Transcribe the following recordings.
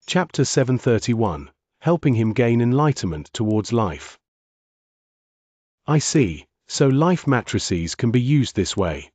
Chapter 731, helping him gain enlightenment towards life. I see, so life matrices can be used this way.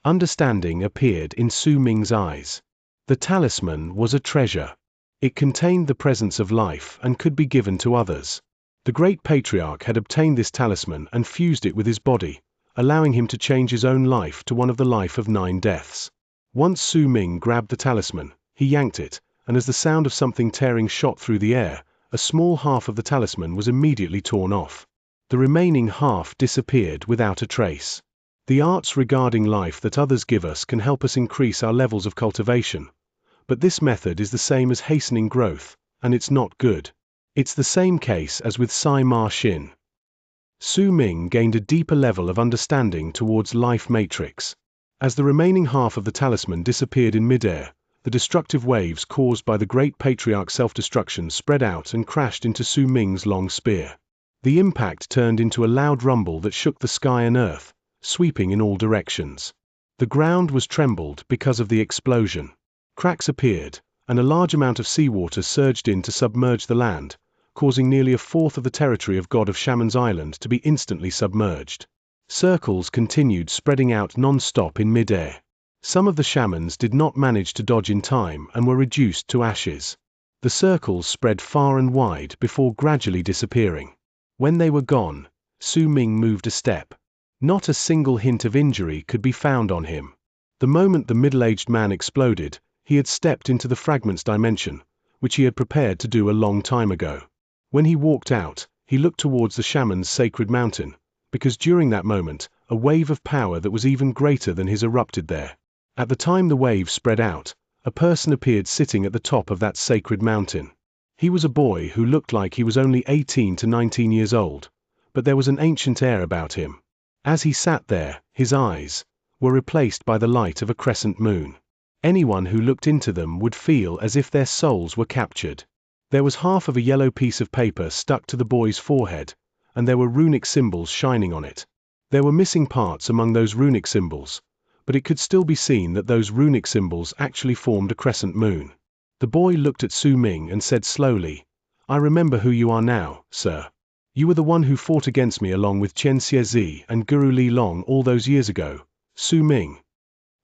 Understanding appeared in Su Ming's eyes. The talisman was a treasure. It contained the presence of life and could be given to others. The great patriarch had obtained this talisman and fused it with his body, allowing him to change his own life to one of the life of 9 deaths. Once Su Ming grabbed the talisman, he yanked it, and as the sound of something tearing shot through the air, a small half of the talisman was immediately torn off. The remaining half disappeared without a trace. The arts regarding life that others give us can help us increase our levels of cultivation, but this method is the same as hastening growth, and it's not good. It's the same case as with Sai Ma Xin. Su Ming gained a deeper level of understanding towards life matrix. As the remaining half of the talisman disappeared in midair, the destructive waves caused by the great patriarch's self-destruction spread out and crashed into Su Ming's long spear. The impact turned into a loud rumble that shook the sky and earth, sweeping in all directions. The ground was trembled because of the explosion. Cracks appeared, and a large amount of seawater surged in to submerge the land, causing nearly a fourth of the territory of God of Shaman's Island to be instantly submerged. Circles continued spreading out non-stop in mid-air. Some of the shamans did not manage to dodge in time and were reduced to ashes. The circles spread far and wide before gradually disappearing. When they were gone, Su Ming moved a step. Not a single hint of injury could be found on him. The moment the middle-aged man exploded, he had stepped into the fragments dimension, which he had prepared to do a long time ago. When he walked out, he looked towards the shaman's sacred mountain, because during that moment, a wave of power that was even greater than his erupted there. At the time the wave spread out, a person appeared sitting at the top of that sacred mountain. He was a boy who looked like he was only 18 to 19 years old, but there was an ancient air about him. As he sat there, his eyes were replaced by the light of a crescent moon. Anyone who looked into them would feel as if their souls were captured. There was half of a yellow piece of paper stuck to the boy's forehead, and there were runic symbols shining on it. There were missing parts among those runic symbols, but it could still be seen that those runic symbols actually formed a crescent moon. The boy looked at Su Ming and said slowly, "I remember who you are now, sir. You were the one who fought against me along with Xianxia and Guru Li Long all those years ago, Su Ming.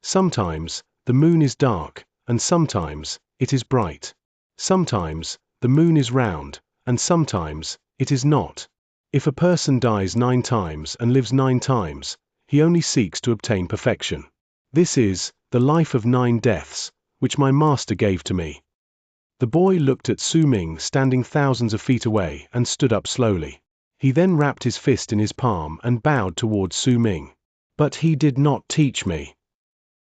Sometimes, the moon is dark, and sometimes, it is bright. Sometimes, the moon is round, and sometimes, it is not. If a person dies 9 times and lives 9 times, he only seeks to obtain perfection. This is the life of 9 deaths, which my master gave to me." The boy looked at Su Ming standing thousands of feet away and stood up slowly. He then wrapped his fist in his palm and bowed towards Su Ming. "But he did not teach me."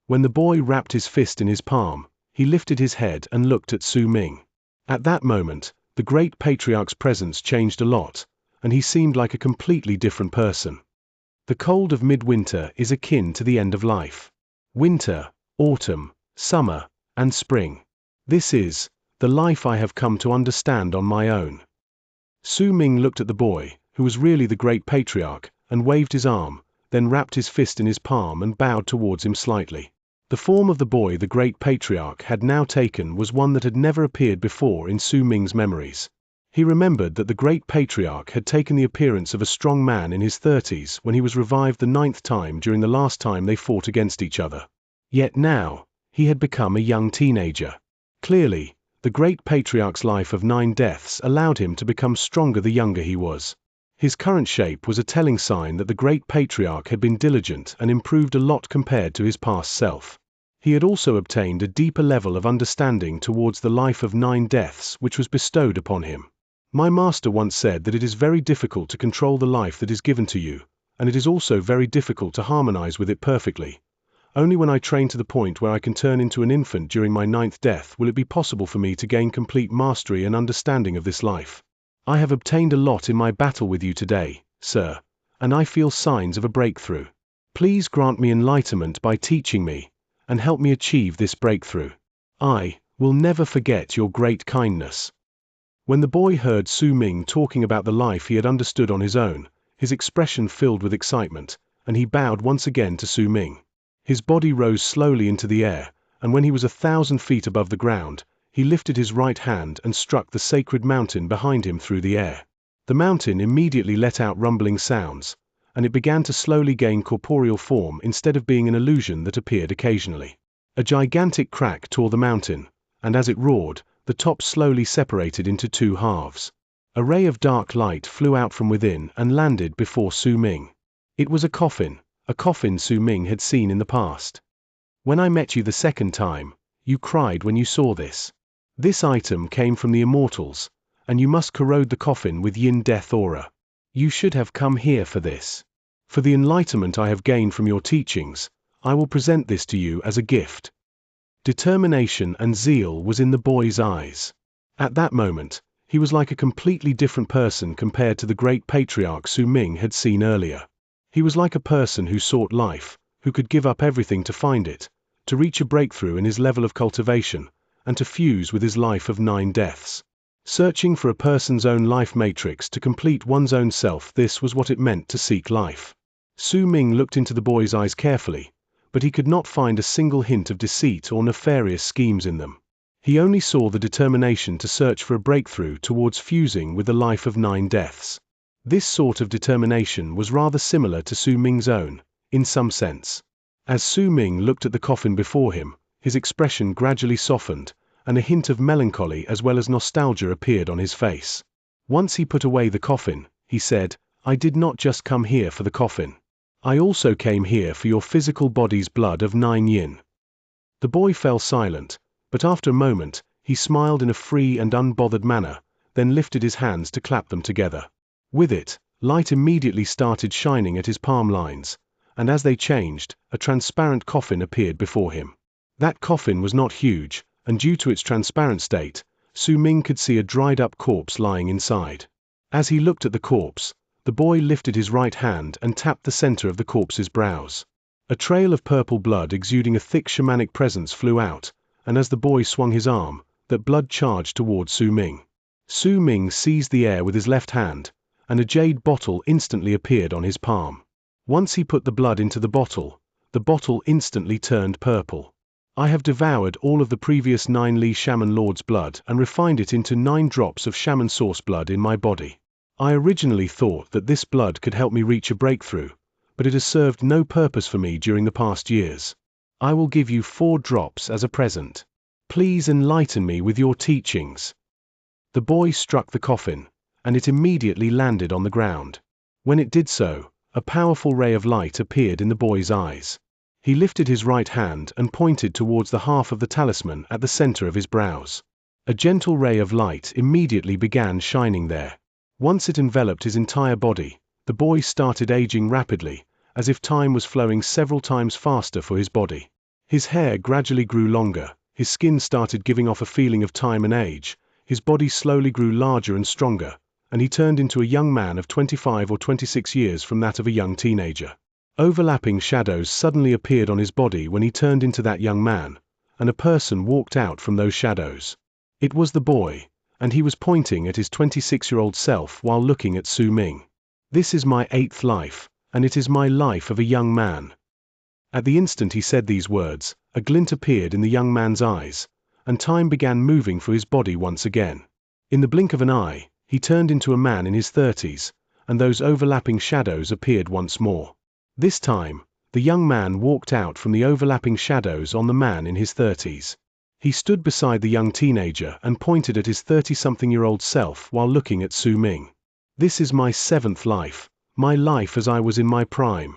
When the boy wrapped his fist in his palm, he lifted his head and looked at Su Ming. At that moment, the great patriarch's presence changed a lot, and he seemed like a completely different person. The cold of midwinter is akin to the end of life. Winter, autumn, summer, and spring. This is the life I have come to understand on my own. Su Ming looked at the boy, who was really the great patriarch, and waved his arm, then wrapped his fist in his palm and bowed towards him slightly. The form of the boy the great patriarch had now taken was one that had never appeared before in Su Ming's memories. He remembered that the great patriarch had taken the appearance of a strong man in his 30s when he was revived the 9th time during the last time they fought against each other. Yet now, he had become a young teenager. Clearly, the great patriarch's life of 9 deaths allowed him to become stronger the younger he was. His current shape was a telling sign that the great patriarch had been diligent and improved a lot compared to his past self. He had also obtained a deeper level of understanding towards the life of 9 deaths which was bestowed upon him. My master once said that it is very difficult to control the life that is given to you, and it is also very difficult to harmonize with it perfectly. Only when I train to the point where I can turn into an infant during my 9th death will it be possible for me to gain complete mastery and understanding of this life. I have obtained a lot in my battle with you today, sir, and I feel signs of a breakthrough. Please grant me enlightenment by teaching me, and help me achieve this breakthrough. I will never forget your great kindness." When the boy heard Su Ming talking about the life he had understood on his own, his expression filled with excitement, and he bowed once again to Su Ming. His body rose slowly into the air, and when he was 1,000 feet above the ground, he he lifted his right hand and struck the sacred mountain behind him through the air. The mountain immediately let out rumbling sounds, and it began to slowly gain corporeal form instead of being an illusion that appeared occasionally. A gigantic crack tore the mountain, and as it roared, the top slowly separated into two halves. A ray of dark light flew out from within and landed before Su Ming. It was a coffin Su Ming had seen in the past. When I met you the second time, you cried when you saw this. This item came from the immortals, and you must corrode the coffin with yin death aura. You should have come here for this. For the enlightenment I have gained from your teachings, I will present this to you as a gift. Determination and zeal was in the boy's eyes. At that moment, he was like a completely different person compared to the great patriarch Su Ming had seen earlier. He was like a person who sought life, who could give up everything to find it, to reach a breakthrough in his level of cultivation, and to fuse with his life of 9 deaths. Searching for a person's own life matrix to complete one's own self, this was what it meant to seek life. Su Ming looked into the boy's eyes carefully, but he could not find a single hint of deceit or nefarious schemes in them. He only saw the determination to search for a breakthrough towards fusing with the life of 9 deaths. This sort of determination was rather similar to Su Ming's own, in some sense. As Su Ming looked at the coffin before him, his expression gradually softened, and a hint of melancholy as well as nostalgia appeared on his face. Once he put away the coffin, he said, "I did not just come here for the coffin. I also came here for your physical body's blood of 9 yin." The boy fell silent, but after a moment, he smiled in a free and unbothered manner, then lifted his hands to clap them together. With it, light immediately started shining at his palm lines, and as they changed, a transparent coffin appeared before him. That coffin was not huge, and due to its transparent state, Su Ming could see a dried-up corpse lying inside. As he looked at the corpse, the boy lifted his right hand and tapped the center of the corpse's brows. A trail of purple blood exuding a thick shamanic presence flew out, and as the boy swung his arm, that blood charged towards Su Ming. Su Ming seized the air with his left hand, and a jade bottle instantly appeared on his palm. Once he put the blood into the bottle instantly turned purple. "I have devoured all of the previous 9 Li Shaman Lord's blood and refined it into 9 drops of Shaman source blood in my body. I originally thought that this blood could help me reach a breakthrough, but it has served no purpose for me during the past years. I will give you 4 drops as a present. Please enlighten me with your teachings." The boy struck the coffin, and it immediately landed on the ground. When it did so, a powerful ray of light appeared in the boy's eyes. He lifted his right hand and pointed towards the half of the talisman at the center of his brows. A gentle ray of light immediately began shining there. Once it enveloped his entire body, the boy started aging rapidly, as if time was flowing several times faster for his body. His hair gradually grew longer, his skin started giving off a feeling of time and age, his body slowly grew larger and stronger, and he turned into a young man of 25 or 26 years from that of a young teenager. Overlapping shadows suddenly appeared on his body when he turned into that young man, and a person walked out from those shadows. It was the boy, and he was pointing at his 26-year-old self while looking at Su Ming. "This is my 8th life, and it is my life of a young man." At the instant he said these words, a glint appeared in the young man's eyes, and time began moving for his body once again. In the blink of an eye, he turned into a man in his 30s, and those overlapping shadows appeared once more. This time, the young man walked out from the overlapping shadows on the man in his 30s. He stood beside the young teenager and pointed at his 30-something-year-old self while looking at Su Ming. "This is my 7th life, my life as I was in my prime."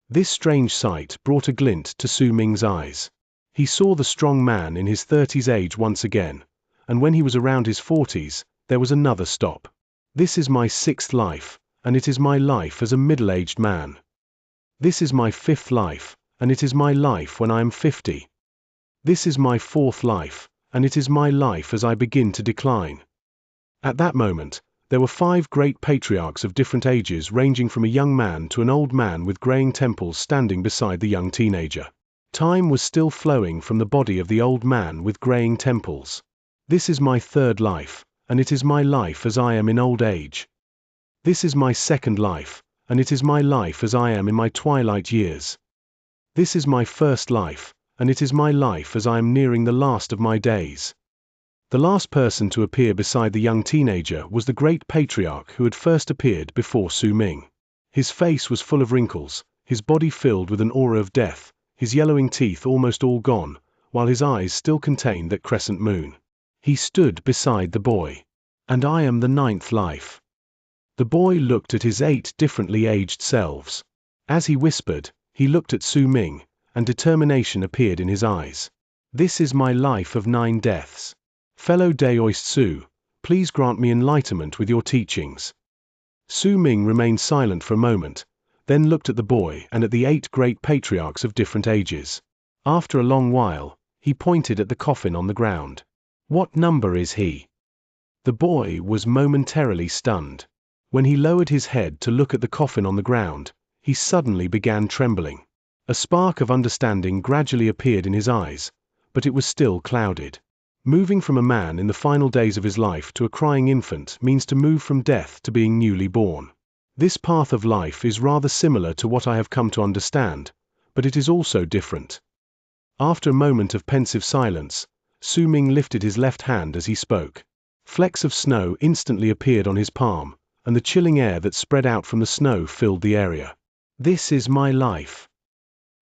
This strange sight brought a glint to Su Ming's eyes. He saw the strong man in his 30s age once again, and when he was around his 40s, there was another stop. "This is my 6th life, and it is my life as a middle-aged man. This is my 5th life, and it is my life when I am 50. This is my 4th life, and it is my life as I begin to decline." At that moment, there were 5 great patriarchs of different ages ranging from a young man to an old man with graying temples standing beside the young teenager. Time was still flowing from the body of the old man with graying temples. "This is my 3rd life, and it is my life as I am in old age. This is my 2nd life, and it is my life as I am in my twilight years. This is my 1st life, and it is my life as I am nearing the last of my days. The last person to appear beside the young teenager was the great patriarch who had first appeared before Su Ming. His face was full of wrinkles, his body filled with an aura of death, his yellowing teeth almost all gone, while his eyes still contained that crescent moon. He stood beside the boy. "And I am the ninth life." The boy looked at his 8 differently aged selves. As he whispered, he looked at Su Ming, and determination appeared in his eyes. "This is my life of 9 deaths. Fellow Daoist Su, please grant me enlightenment with your teachings." Su Ming remained silent for a moment, then looked at the boy and at the 8 great patriarchs of different ages. After a long while, he pointed at the coffin on the ground. "What number is he?" The boy was momentarily stunned. When he lowered his head to look at the coffin on the ground, he suddenly began trembling. A spark of understanding gradually appeared in his eyes, but it was still clouded. Moving from a man in the final days of his life to a crying infant means to move from death to being newly born. This path of life is rather similar to what I have come to understand, but it is also different. After a moment of pensive silence, Su Ming lifted his left hand as he spoke. Flecks of snow instantly appeared on his palm, and the chilling air that spread out from the snow filled the area. "This is my life."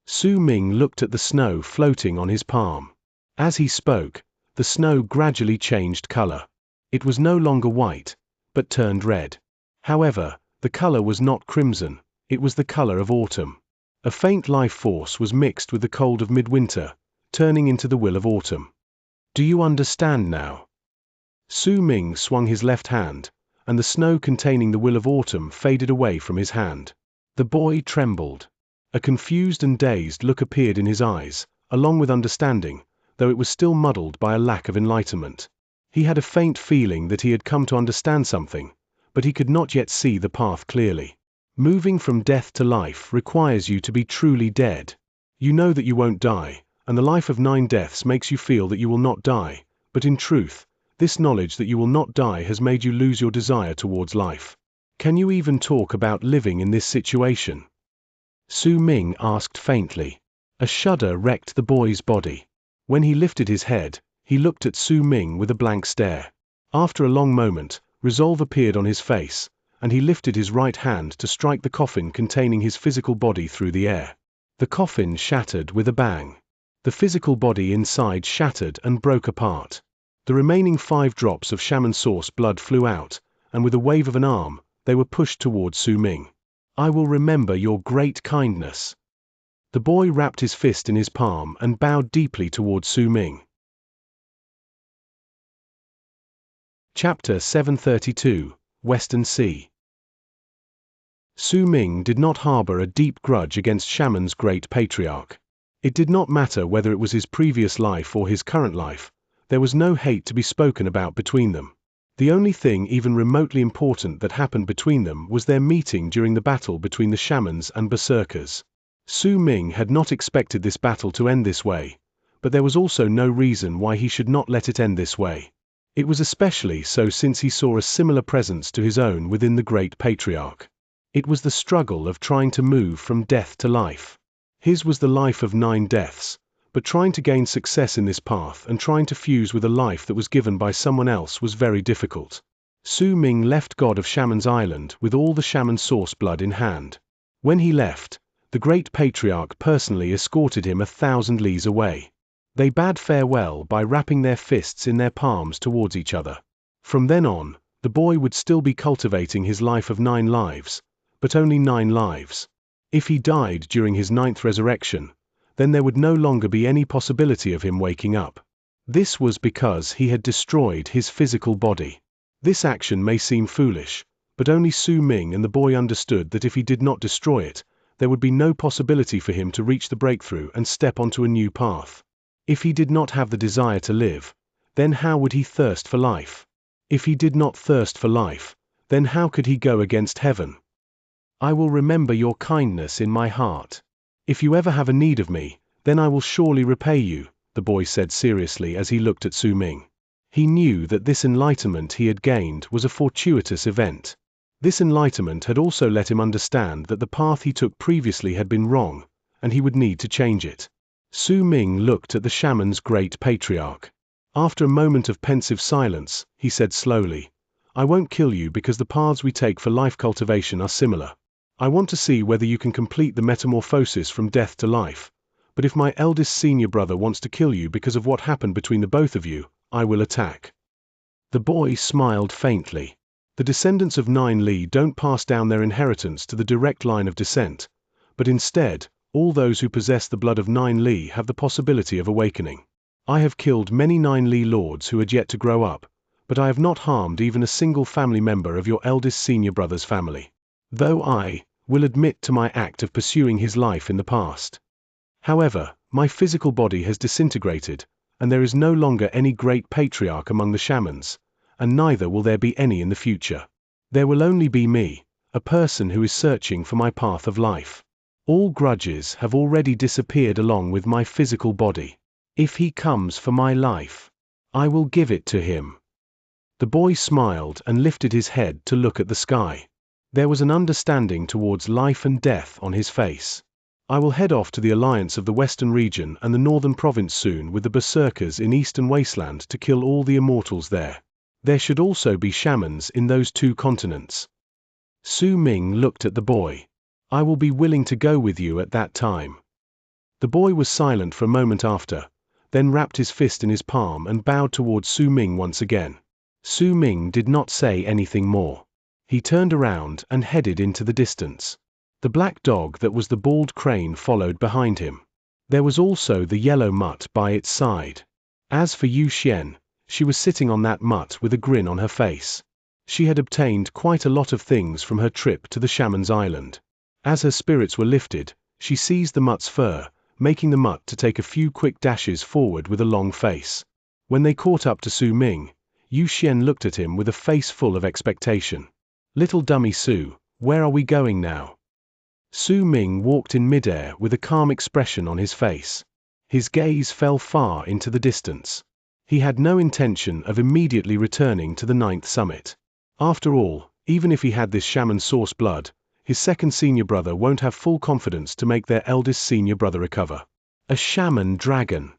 Su Ming looked at the snow floating on his palm. As he spoke, the snow gradually changed color. It was no longer white, but turned red. However, the color was not crimson, it was the color of autumn. A faint life force was mixed with the cold of midwinter, turning into the will of autumn. "Do you understand now?" Su Ming swung his left hand, and the snow containing the will of autumn faded away from his hand. The boy trembled. A confused and dazed look appeared in his eyes, along with understanding, though it was still muddled by a lack of enlightenment. He had a faint feeling that he had come to understand something, but he could not yet see the path clearly. Moving from death to life requires you to be truly dead. You know that you won't die, and the life of 9 deaths makes you feel that you will not die, but in truth, this knowledge that you will not die has made you lose your desire towards life. Can you even talk about living in this situation? Su Ming asked faintly. A shudder wrecked the boy's body. When he lifted his head, he looked at Su Ming with a blank stare. After a long moment, resolve appeared on his face, and he lifted his right hand to strike the coffin containing his physical body through the air. The coffin shattered with a bang. The physical body inside shattered and broke apart. The remaining 5 drops of shaman source blood flew out, and with a wave of an arm, they were pushed toward Su Ming. "I will remember your great kindness." The boy wrapped his fist in his palm and bowed deeply toward Su Ming. Chapter 732, Western Sea. Su Ming did not harbor a deep grudge against Shaman's great patriarch. It did not matter whether it was his previous life or his current life, there was no hate to be spoken about between them. The only thing even remotely important that happened between them was their meeting during the battle between the shamans and berserkers. Su Ming had not expected this battle to end this way, but there was also no reason why he should not let it end this way. It was especially so since he saw a similar presence to his own within the great patriarch. It was the struggle of trying to move from death to life. His was the life of 9 deaths, but trying to gain success in this path and trying to fuse with a life that was given by someone else was very difficult. Su Ming left God of Shaman's Island with all the shaman source blood in hand. When he left, the great patriarch personally escorted him 1,000 leagues away. They bade farewell by wrapping their fists in their palms towards each other. From then on, the boy would still be cultivating his life of 9 lives, but only 9 lives. If he died during his 9th resurrection, then there would no longer be any possibility of him waking up. This was because he had destroyed his physical body. This action may seem foolish, but only Su Ming and the boy understood that if he did not destroy it, there would be no possibility for him to reach the breakthrough and step onto a new path. If he did not have the desire to live, then how would he thirst for life? If he did not thirst for life, then how could he go against heaven? "I will remember your kindness in my heart. If you ever have a need of me, then I will surely repay you," the boy said seriously as he looked at Su Ming. He knew that this enlightenment he had gained was a fortuitous event. This enlightenment had also let him understand that the path he took previously had been wrong, and he would need to change it. Su Ming looked at the shaman's great patriarch. After a moment of pensive silence, he said slowly, I won't kill you because the paths we take for life cultivation are similar. I want to see whether you can complete the metamorphosis from death to life. But if my eldest senior brother wants to kill you because of what happened between the both of you, I will attack. The boy smiled faintly. The descendants of Nine Li don't pass down their inheritance to the direct line of descent, but instead, all those who possess the blood of Nine Li have the possibility of awakening. I have killed many Nine Li lords who had yet to grow up, but I have not harmed even a single family member of your eldest senior brother's family. Though I will admit to my act of pursuing his life in the past. However, my physical body has disintegrated, and there is no longer any great patriarch among the shamans, and neither will there be any in the future. There will only be me, a person who is searching for my path of life. All grudges have already disappeared along with my physical body. If he comes for my life, I will give it to him. The boy smiled and lifted his head to look at the sky. There was an understanding towards life and death on his face. I will head off to the alliance of the Western region and the Northern province soon with the berserkers in Eastern Wasteland to kill all the immortals there. There should also be shamans in those two continents. Su Ming looked at the boy. I will be willing to go with you at that time. The boy was silent for a moment after, then wrapped his fist in his palm and bowed towards Su Ming once again. Su Ming did not say anything more. He turned around and headed into the distance. The black dog that was the bald crane followed behind him. There was also the yellow mutt by its side. As for Xianxia, she was sitting on that mutt with a grin on her face. She had obtained quite a lot of things from her trip to the shaman's island. As her spirits were lifted, she seized the mutt's fur, making the mutt to take a few quick dashes forward with a long face. When they caught up to Su Ming, Xianxia looked at him with a face full of expectation. Little dummy Su, where are we going now? Su Ming walked in midair with a calm expression on his face. His gaze fell far into the distance. He had no intention of immediately returning to the 9th summit. After all, even if he had this shaman source blood, his second senior brother won't have full confidence to make their eldest senior brother recover. A shaman dragon.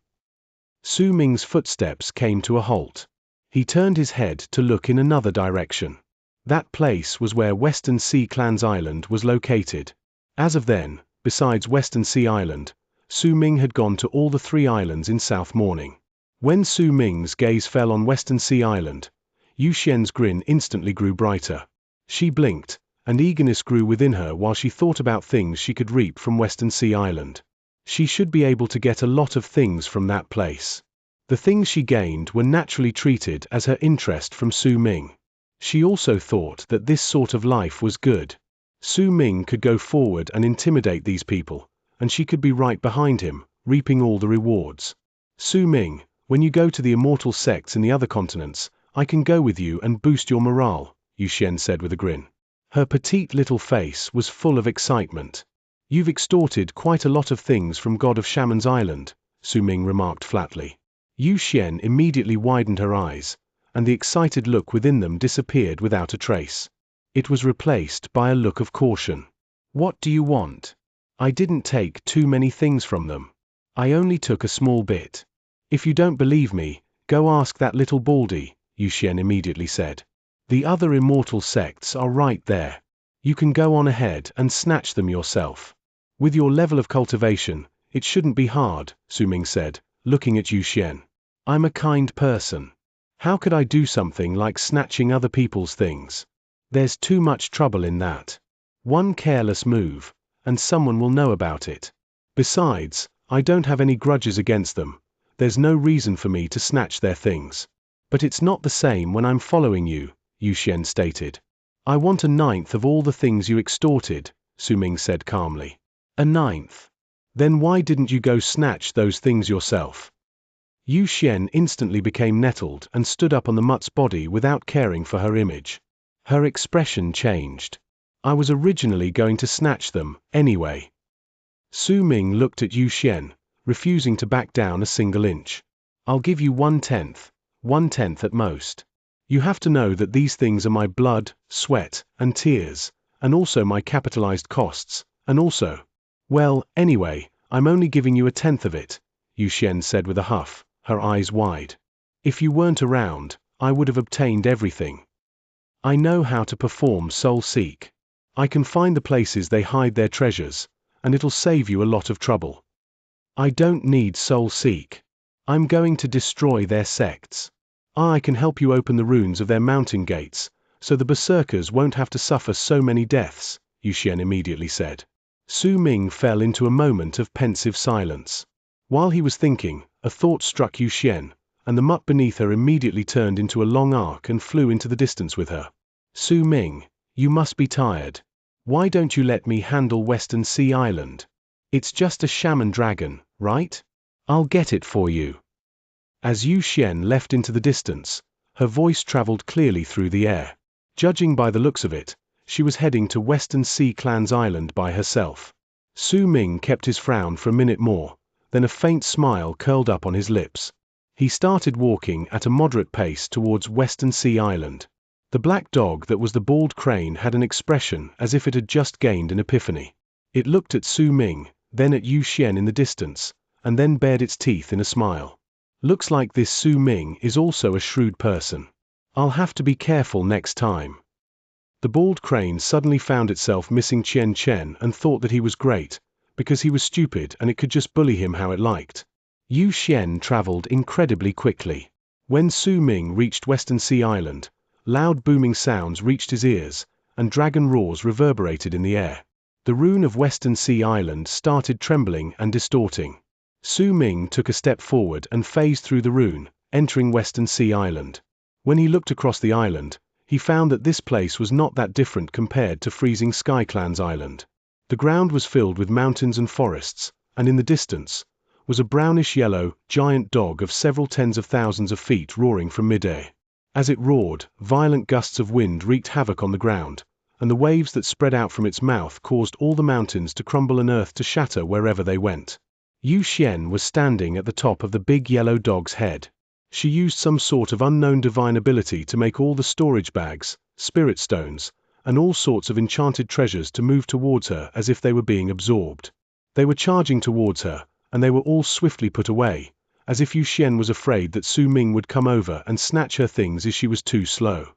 Su Ming's footsteps came to a halt. He turned his head to look in another direction. That place was where Western Sea Clan's island was located. As of then, besides Western Sea Island, Su Ming had gone to all the 3 islands in South Morning. When Su Ming's gaze fell on Western Sea Island, Xianxia's grin instantly grew brighter. She blinked, and eagerness grew within her while she thought about things she could reap from Western Sea Island. She should be able to get a lot of things from that place. The things she gained were naturally treated as her interest from Su Ming. She also thought that this sort of life was good. Su Ming could go forward and intimidate these people, and she could be right behind him, reaping all the rewards. Su Ming, when you go to the immortal sects in the other continents, I can go with you and boost your morale, Xianxia said with a grin. Her petite little face was full of excitement. You've extorted quite a lot of things from God of Shaman's Island, Su Ming remarked flatly. Xianxia immediately widened her eyes, and the excited look within them disappeared without a trace. It was replaced by a look of caution. What do you want? I didn't take too many things from them. I only took a small bit. If you don't believe me, go ask that little baldy, Xianxia immediately said. The other immortal sects are right there. You can go on ahead and snatch them yourself. With your level of cultivation, it shouldn't be hard, Su Ming said, looking at Xianxia. I'm a kind person. How could I do something like snatching other people's things? There's too much trouble in that. One careless move, and someone will know about it. Besides, I don't have any grudges against them. There's no reason for me to snatch their things. But it's not the same when I'm following you, Xianxia stated. I want 1/9 of all the things you extorted, Su Ming said calmly. 1/9? Then why didn't you go snatch those things yourself? Xianxia instantly became nettled and stood up on the mutt's body without caring for her image. Her expression changed. I was originally going to snatch them, anyway. Su Ming looked at Xianxia, refusing to back down a single inch. I'll give you 1/10, 1/10 at most. You have to know that these things are my blood, sweat, and tears, and also my capitalized costs, and also... Well, anyway, I'm only giving you 1/10 of it, Xianxia said with a huff, her eyes wide. If you weren't around, I would have obtained everything. I know how to perform soul seek. I can find the places they hide their treasures, and it'll save you a lot of trouble. I don't need soul seek. I'm going to destroy their sects. I can help you open the runes of their mountain gates, so the berserkers won't have to suffer so many deaths, Xianxia immediately said. Su Ming fell into a moment of pensive silence. While he was thinking, a thought struck Xianxia, and the mutt beneath her immediately turned into a long arc and flew into the distance with her. Su Ming, you must be tired. Why don't you let me handle Western Sea Island? It's just a shaman dragon, right? I'll get it for you. As Xianxia left into the distance, her voice traveled clearly through the air. Judging by the looks of it, she was heading to Western Sea Clan's island by herself. Su Ming kept his frown for a minute more, then a faint smile curled up on his lips. He started walking at a moderate pace towards Western Sea Island. The black dog that was the bald crane had an expression as if it had just gained an epiphany. It looked at Su Ming, then at Xianxia in the distance, and then bared its teeth in a smile. Looks like this Su Ming is also a shrewd person. I'll have to be careful next time. The bald crane suddenly found itself missing Chen and thought that he was great, because he was stupid and it could just bully him how it liked. Xianxia traveled incredibly quickly. When Su Ming reached Western Sea Island, loud booming sounds reached his ears, and dragon roars reverberated in the air. The rune of Western Sea Island started trembling and distorting. Su Ming took a step forward and phased through the rune, entering Western Sea Island. When he looked across the island, he found that this place was not that different compared to Freezing Sky Clan's island. The ground was filled with mountains and forests, and in the distance was a brownish-yellow, giant dog of several tens of thousands of feet roaring from midair. As it roared, violent gusts of wind wreaked havoc on the ground, and the waves that spread out from its mouth caused all the mountains to crumble and earth to shatter wherever they went. Xianxia was standing at the top of the big yellow dog's head. She used some sort of unknown divine ability to make all the storage bags, spirit stones, and all sorts of enchanted treasures to move towards her as if they were being absorbed. They were charging towards her, and they were all swiftly put away, as if Xianxia was afraid that Su Ming would come over and snatch her things if she was too slow.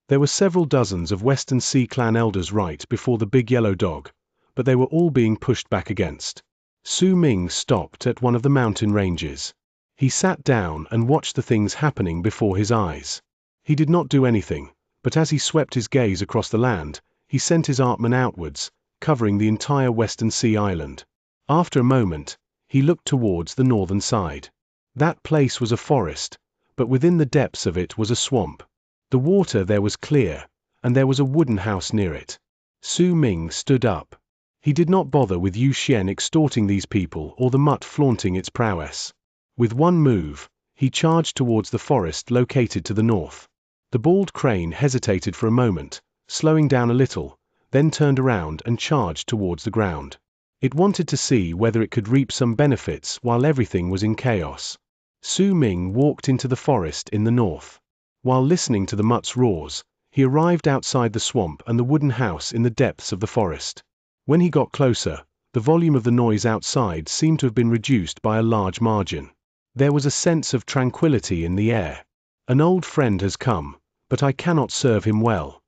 There were several dozens of Western Sea Clan elders right before the big yellow dog, but they were all being pushed back against. Su Ming stopped at one of the mountain ranges. He sat down and watched the things happening before his eyes. He did not do anything, but as he swept his gaze across the land, he sent his Atman outwards, covering the entire Western Sea Island. After a moment, he looked towards the northern side. That place was a forest, but within the depths of it was a swamp. The water there was clear, and there was a wooden house near it. Su Ming stood up. He did not bother with Xianxia extorting these people or the mutt flaunting its prowess. With one move, he charged towards the forest located to the north. The bald crane hesitated for a moment, slowing down a little, then turned around and charged towards the ground. It wanted to see whether it could reap some benefits while everything was in chaos. Su Ming walked into the forest in the north. While listening to the mutt's roars, he arrived outside the swamp and the wooden house in the depths of the forest. When he got closer, the volume of the noise outside seemed to have been reduced by a large margin. There was a sense of tranquility in the air. An old friend has come, but I cannot serve him well.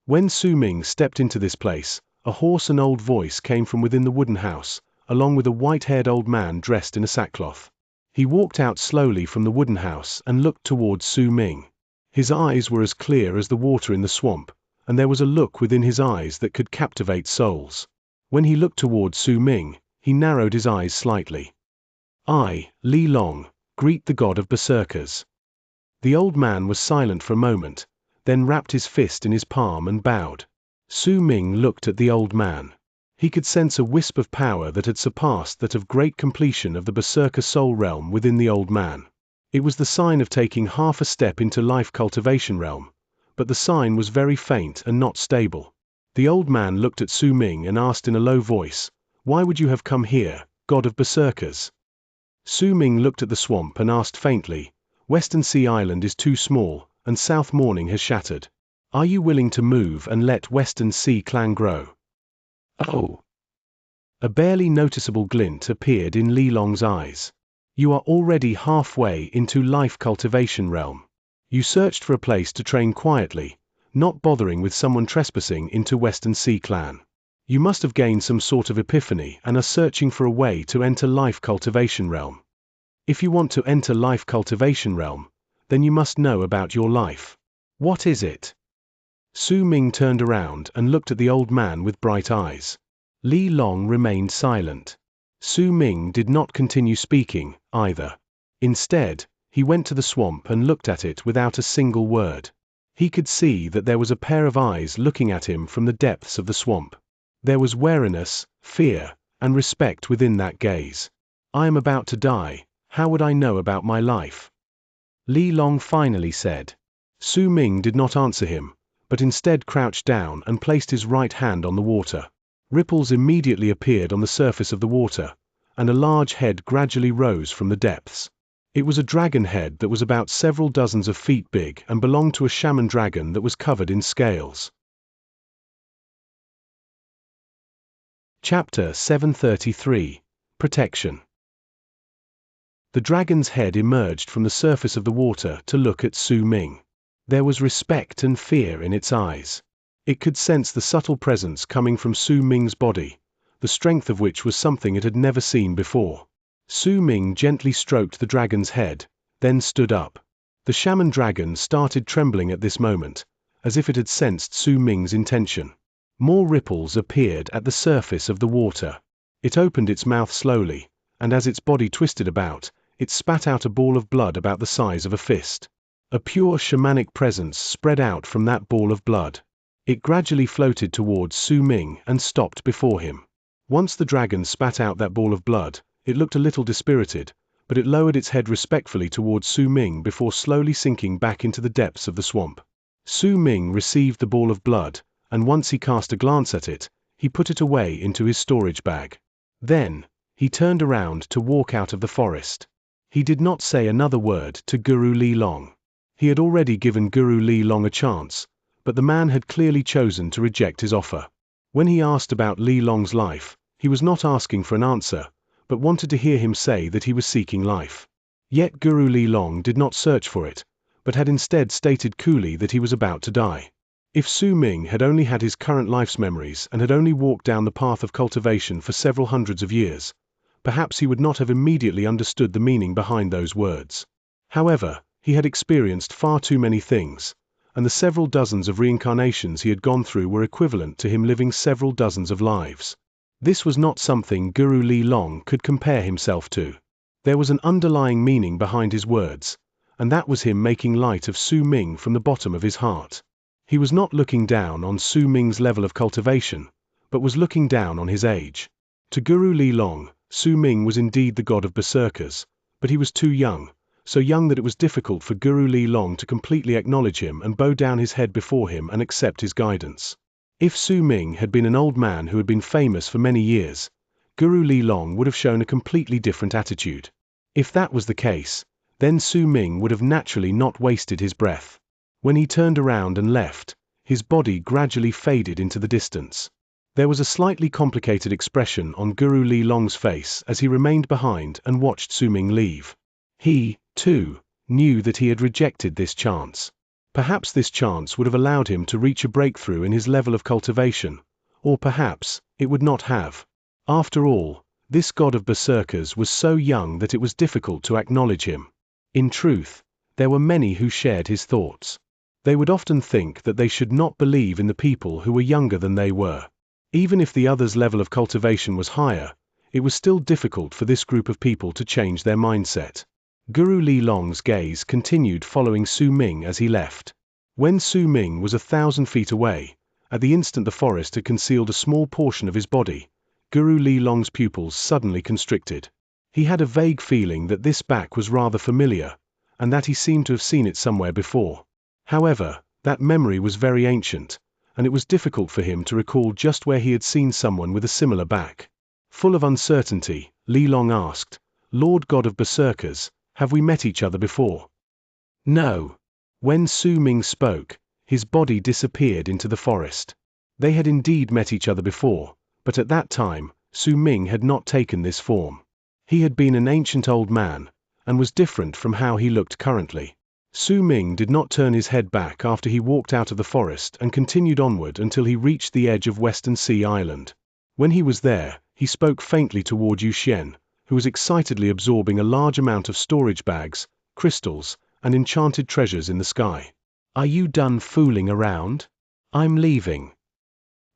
When Su Ming stepped into this place, a hoarse and old voice came from within the wooden house, along with a white-haired old man dressed in a sackcloth. He walked out slowly from the wooden house and looked towards Su Ming. His eyes were as clear as the water in the swamp, and there was a look within his eyes that could captivate souls. When he looked towards Su Ming, he narrowed his eyes slightly. I, Li Long, greet the god of berserkers. The old man was silent for a moment, then wrapped his fist in his palm and bowed. Su Ming looked at the old man. He could sense a wisp of power that had surpassed that of great completion of the berserker soul realm within the old man. It was the sign of taking half a step into life cultivation realm, but the sign was very faint and not stable. The old man looked at Su Ming and asked in a low voice, "Why would you have come here, god of berserkers?" Su Ming looked at the swamp and asked faintly, "Western Sea Island is too small, and South Morning has shattered. Are you willing to move and let Western Sea Clan grow?" Oh! A barely noticeable glint appeared in Li Long's eyes. You are already halfway into life cultivation realm. You searched for a place to train quietly, not bothering with someone trespassing into Western Sea Clan. You must have gained some sort of epiphany and are searching for a way to enter life cultivation realm. If you want to enter life cultivation realm, then you must know about your life. What is it? Su Ming turned around and looked at the old man with bright eyes. Li Long remained silent. Su Ming did not continue speaking, either. Instead, he went to the swamp and looked at it without a single word. He could see that there was a pair of eyes looking at him from the depths of the swamp. There was wariness, fear, and respect within that gaze. I am about to die, how would I know about my life? Li Long finally said. Su Ming did not answer him, but instead crouched down and placed his right hand on the water. Ripples immediately appeared on the surface of the water, and a large head gradually rose from the depths. It was a dragon head that was about several dozens of feet big and belonged to a shaman dragon that was covered in scales. Chapter 733. Protection. The dragon's head emerged from the surface of the water to look at Su Ming. There was respect and fear in its eyes. It could sense the subtle presence coming from Su Ming's body, the strength of which was something it had never seen before. Su Ming gently stroked the dragon's head, then stood up. The shaman dragon started trembling at this moment, as if it had sensed Su Ming's intention. More ripples appeared at the surface of the water. It opened its mouth slowly, and as its body twisted about, it spat out a ball of blood about the size of a fist. A pure shamanic presence spread out from that ball of blood. It gradually floated towards Su Ming and stopped before him. Once the dragon spat out that ball of blood, it looked a little dispirited, but it lowered its head respectfully towards Su Ming before slowly sinking back into the depths of the swamp. Su Ming received the ball of blood, and once he cast a glance at it, he put it away into his storage bag. Then, he turned around to walk out of the forest. He did not say another word to Guru Li Long. He had already given Guru Li Long a chance, but the man had clearly chosen to reject his offer. When he asked about Li Long's life, he was not asking for an answer, but wanted to hear him say that he was seeking life. Yet Guru Li Long did not search for it, but had instead stated coolly that he was about to die. If Su Ming had only had his current life's memories and had only walked down the path of cultivation for several hundreds of years, perhaps he would not have immediately understood the meaning behind those words. However, he had experienced far too many things, and the several dozens of reincarnations he had gone through were equivalent to him living several dozens of lives. This was not something Guru Li Long could compare himself to. There was an underlying meaning behind his words, and that was him making light of Su Ming from the bottom of his heart. He was not looking down on Su Ming's level of cultivation, but was looking down on his age. To Guru Li Long, Su Ming was indeed the god of berserkers, but he was too young, so young that it was difficult for Guru Li Long to completely acknowledge him and bow down his head before him and accept his guidance. If Su Ming had been an old man who had been famous for many years, Guru Li Long would have shown a completely different attitude. If that was the case, then Su Ming would have naturally not wasted his breath. When he turned around and left, his body gradually faded into the distance. There was a slightly complicated expression on Guru Li Long's face as he remained behind and watched Su Ming leave. He, too, knew that he had rejected this chance. Perhaps this chance would have allowed him to reach a breakthrough in his level of cultivation, or perhaps it would not have. After all, this god of berserkers was so young that it was difficult to acknowledge him. In truth, there were many who shared his thoughts. They would often think that they should not believe in the people who were younger than they were. Even if the other's level of cultivation was higher, it was still difficult for this group of people to change their mindset. Guru Li Long's gaze continued following Su Ming as he left. When Su Ming was 1,000 feet away, at the instant the forest had concealed a small portion of his body, Guru Li Long's pupils suddenly constricted. He had a vague feeling that this back was rather familiar, and that he seemed to have seen it somewhere before. However, that memory was very ancient, and it was difficult for him to recall just where he had seen someone with a similar back. Full of uncertainty, Li Long asked, "Lord God of Berserkers, have we met each other before?" "No." When Su Ming spoke, his body disappeared into the forest. They had indeed met each other before, but at that time, Su Ming had not taken this form. He had been an ancient old man, and was different from how he looked currently. Su Ming did not turn his head back after he walked out of the forest and continued onward until he reached the edge of Western Sea Island. When he was there, he spoke faintly toward Yu Xian, who was excitedly absorbing a large amount of storage bags, crystals, and enchanted treasures in the sky. "Are you done fooling around? I'm leaving."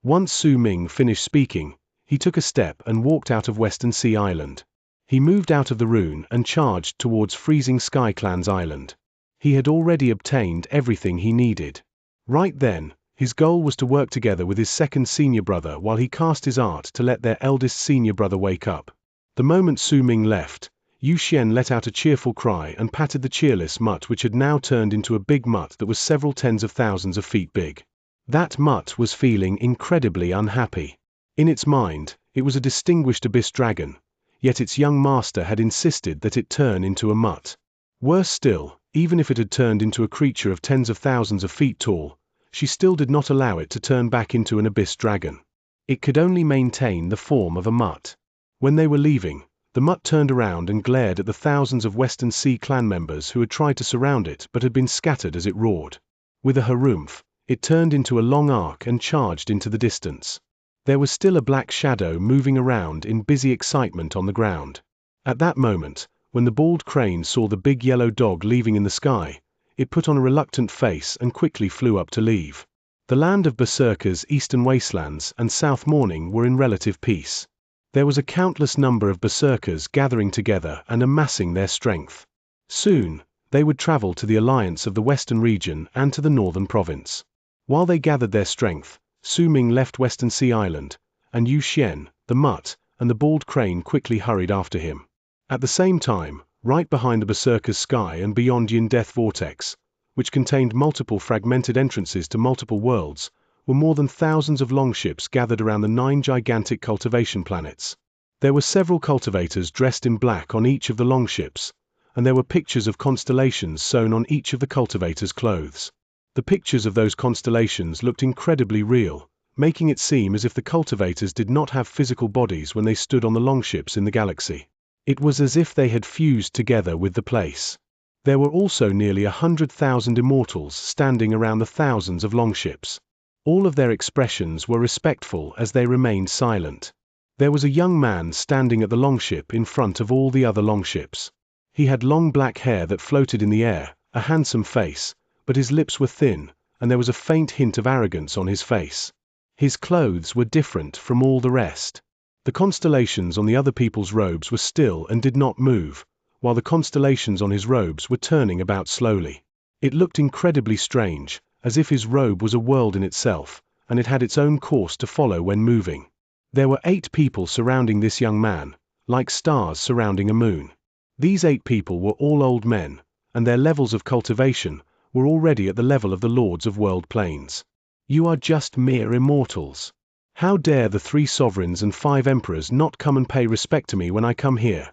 Once Su Ming finished speaking, he took a step and walked out of Western Sea Island. He moved out of the rune and charged towards Freezing Sky Clan's island. He had already obtained everything he needed. Right then, his goal was to work together with his second senior brother while he cast his art to let their eldest senior brother wake up. The moment Su Ming left, Yu Xian let out a cheerful cry and patted the cheerless mutt, which had now turned into a big mutt that was several tens of thousands of feet big. That mutt was feeling incredibly unhappy. In its mind, it was a distinguished abyss dragon, yet its young master had insisted that it turn into a mutt. Worse still, even if it had turned into a creature of tens of thousands of feet tall, she still did not allow it to turn back into an abyss dragon. It could only maintain the form of a mutt. When they were leaving, the mutt turned around and glared at the thousands of Western Sea clan members who had tried to surround it but had been scattered as it roared. With a harumph, it turned into a long arc and charged into the distance. There was still a black shadow moving around in busy excitement on the ground. At that moment, when the bald crane saw the big yellow dog leaving in the sky, it put on a reluctant face and quickly flew up to leave. The land of Berserker's eastern wastelands and South Morning were in relative peace. There was a countless number of berserkers gathering together and amassing their strength. Soon, they would travel to the alliance of the western region and to the northern province. While they gathered their strength, Su Ming left Western Sea Island, and Yu Xian, the mutt, and the bald crane quickly hurried after him. At the same time, right behind the berserker's sky and beyond Yin Death Vortex, which contained multiple fragmented entrances to multiple worlds, were more than thousands of longships gathered around the 9 gigantic cultivation planets. There were several cultivators dressed in black on each of the longships, and there were pictures of constellations sewn on each of the cultivators' clothes. The pictures of those constellations looked incredibly real, making it seem as if the cultivators did not have physical bodies when they stood on the longships in the galaxy. It was as if they had fused together with the place. There were also nearly 100,000 immortals standing around the thousands of longships. All of their expressions were respectful as they remained silent. There was a young man standing at the longship in front of all the other longships. He had long black hair that floated in the air, a handsome face, but his lips were thin, and there was a faint hint of arrogance on his face. His clothes were different from all the rest. The constellations on the other people's robes were still and did not move, while the constellations on his robes were turning about slowly. It looked incredibly strange, as if his robe was a world in itself, and it had its own course to follow when moving. There were 8 people surrounding this young man, like stars surrounding a moon. These 8 people were all old men, and their levels of cultivation were already at the level of the lords of world planes. You are just mere immortals. How dare the 3 sovereigns and 5 emperors not come and pay respect to me when I come here?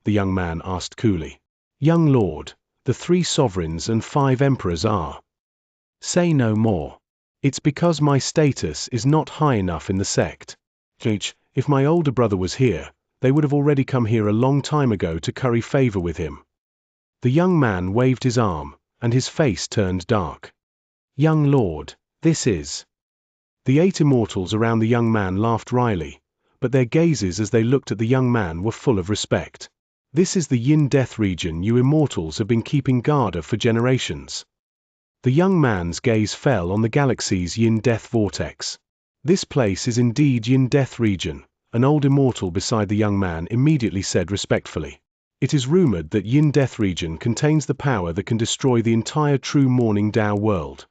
The young man asked coolly. Young lord, the 3 sovereigns and 5 emperors are. Say no more. It's because my status is not high enough in the sect. If my older brother was here, they would have already come here a long time ago to curry favor with him. The young man waved his arm, and his face turned dark. Young lord, this is. The 8 immortals around the young man laughed wryly, but their gazes as they looked at the young man were full of respect. This is the Yin Death region you immortals have been keeping guard of for generations. The young man's gaze fell on the galaxy's Yin Death Vortex. This place is indeed Yin Death region, an old immortal beside the young man immediately said respectfully. It is rumored that Yin Death region contains the power that can destroy the entire true Morning Dao world.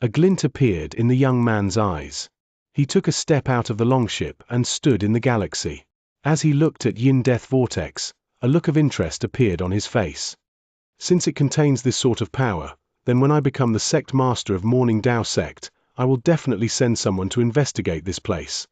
A glint appeared in the young man's eyes. He took a step out of the longship and stood in the galaxy. As he looked at Yin Death Vortex, a look of interest appeared on his face. Since it contains this sort of power, then when I become the sect master of Morning Dao sect, I will definitely send someone to investigate this place.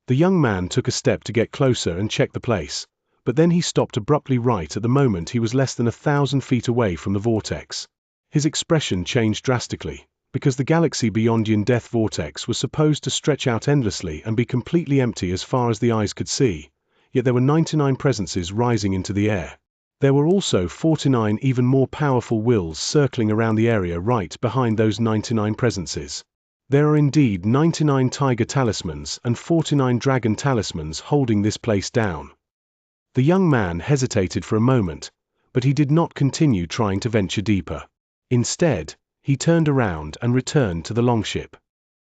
The young man took a step to get closer and check the place, but then he stopped abruptly right at the moment he was less than 1,000 feet away from the vortex. His expression changed drastically, because the galaxy beyond Yin Death Vortex was supposed to stretch out endlessly and be completely empty as far as the eyes could see. yet there were 99 presences rising into the air. There were also 49 even more powerful wills circling around the area right behind those 99 presences. There are indeed 99 tiger talismans and 49 dragon talismans holding this place down. The young man hesitated for a moment, but he did not continue trying to venture deeper. Instead, he turned around and returned to the longship.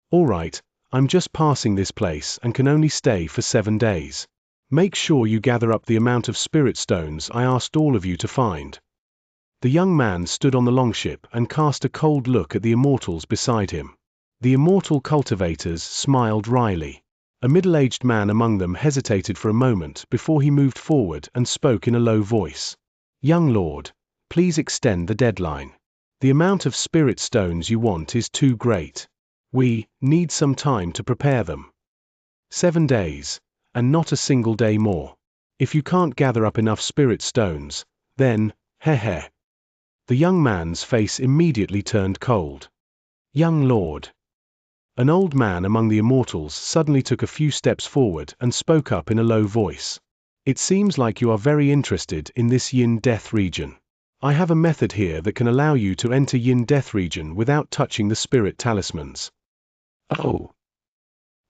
"All right, I'm just passing this place and can only stay for 7 days. Make sure you gather up the amount of spirit stones I asked all of you to find." The young man stood on the longship and cast a cold look at the immortals beside him. The immortal cultivators smiled wryly. A middle-aged man among them hesitated for a moment before he moved forward and spoke in a low voice. "Young lord, please extend the deadline. The amount of spirit stones you want is too great. We need some time to prepare them. 7 days, and not a single day more. If you can't gather up enough spirit stones, then, heh." The young man's face immediately turned cold. "Young lord." An old man among the immortals suddenly took a few steps forward and spoke up in a low voice. "It seems like you are very interested in this Yin Death region. I have a method here that can allow you to enter Yin Death region without touching the spirit talismans." "Oh."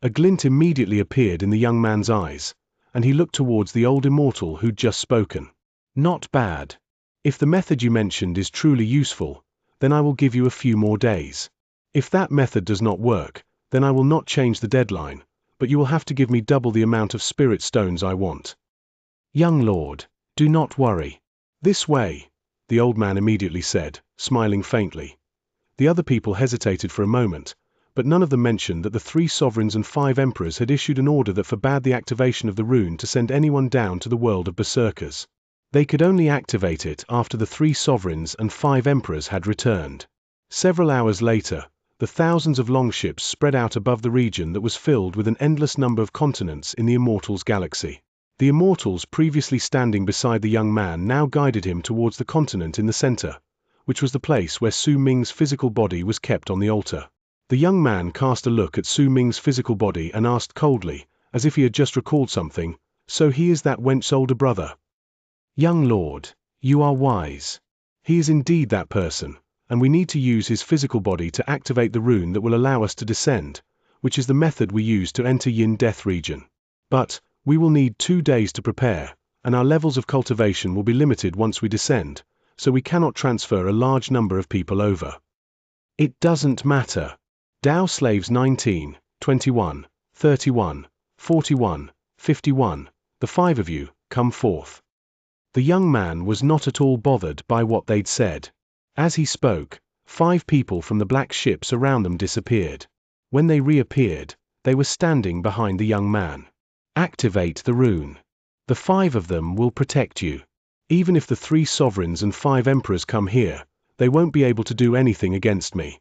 A glint immediately appeared in the young man's eyes, and he looked towards the old immortal who'd just spoken. "Not bad. If the method you mentioned is truly useful, then I will give you a few more days. If that method does not work, then I will not change the deadline, but you will have to give me double the amount of spirit stones I want." "Young lord, do not worry. This way," the old man immediately said, smiling faintly. The other people hesitated for a moment, but none of them mentioned that the 3 sovereigns and 5 emperors had issued an order that forbade the activation of the rune to send anyone down to the world of berserkers. They could only activate it after the 3 sovereigns and 5 emperors had returned. Several hours later, the thousands of longships spread out above the region that was filled with an endless number of continents in the Immortals galaxy. The Immortals previously standing beside the young man now guided him towards the continent in the center, which was the place where Su Ming's physical body was kept on the altar. The young man cast a look at Su Ming's physical body and asked coldly, as if he had just recalled something, "So he is that wench's older brother?" "Young lord, you are wise. He is indeed that person, and we need to use his physical body to activate the rune that will allow us to descend, which is the method we use to enter Yin Death region. But we will need 2 days to prepare, and our levels of cultivation will be limited once we descend, so we cannot transfer a large number of people over." "It doesn't matter. Dao slaves 19, 21, 31, 41, 51, the 5 of you, come forth." The young man was not at all bothered by what they'd said. As he spoke, 5 people from the black ships around them disappeared. When they reappeared, they were standing behind the young man. "Activate the rune. The 5 of them will protect you. Even if the 3 sovereigns and 5 emperors come here, they won't be able to do anything against me."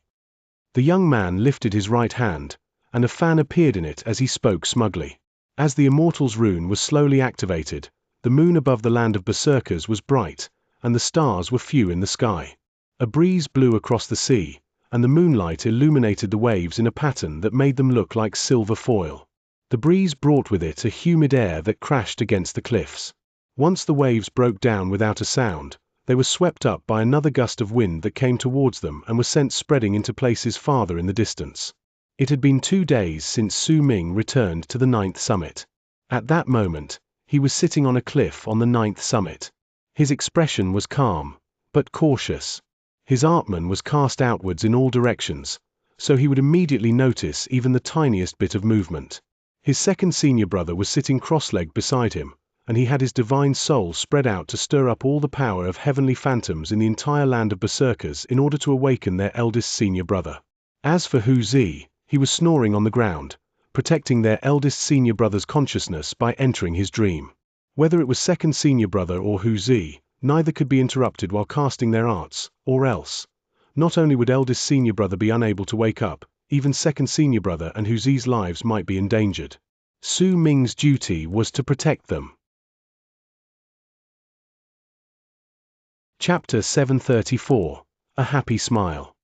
The young man lifted his right hand, and a fan appeared in it as he spoke smugly. As the Immortals rune was slowly activated, the moon above the land of berserkers was bright, and the stars were few in the sky. A breeze blew across the sea, and the moonlight illuminated the waves in a pattern that made them look like silver foil. The breeze brought with it a humid air that crashed against the cliffs. Once the waves broke down without a sound, they were swept up by another gust of wind that came towards them and was sent spreading into places farther in the distance. It had been 2 days since Su Ming returned to the 9th summit. At that moment, he was sitting on a cliff on the 9th summit. His expression was calm, but cautious. His Atman was cast outwards in all directions, so he would immediately notice even the tiniest bit of movement. His second senior brother was sitting cross-legged beside him, and he had his divine soul spread out to stir up all the power of heavenly phantoms in the entire land of berserkers in order to awaken their eldest senior brother. As for Hu Zi, he was snoring on the ground, protecting their eldest senior brother's consciousness by entering his dream. Whether it was second senior brother or Hu Zi, neither could be interrupted while casting their arts, or else, not only would eldest senior brother be unable to wake up, even second senior brother and Hu Zi's lives might be endangered. Su Ming's duty was to protect them. Chapter 734. A Happy Smile.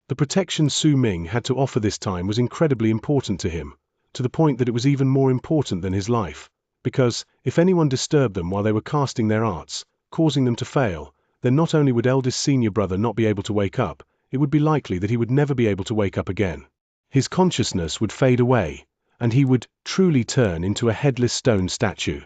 The protection Su Ming had to offer this time was incredibly important to him, to the point that it was even more important than his life, because, if anyone disturbed them while they were casting their arts, causing them to fail, then not only would eldest senior brother not be able to wake up, it would be likely that he would never be able to wake up again. His consciousness would fade away, and he would truly turn into a headless stone statue.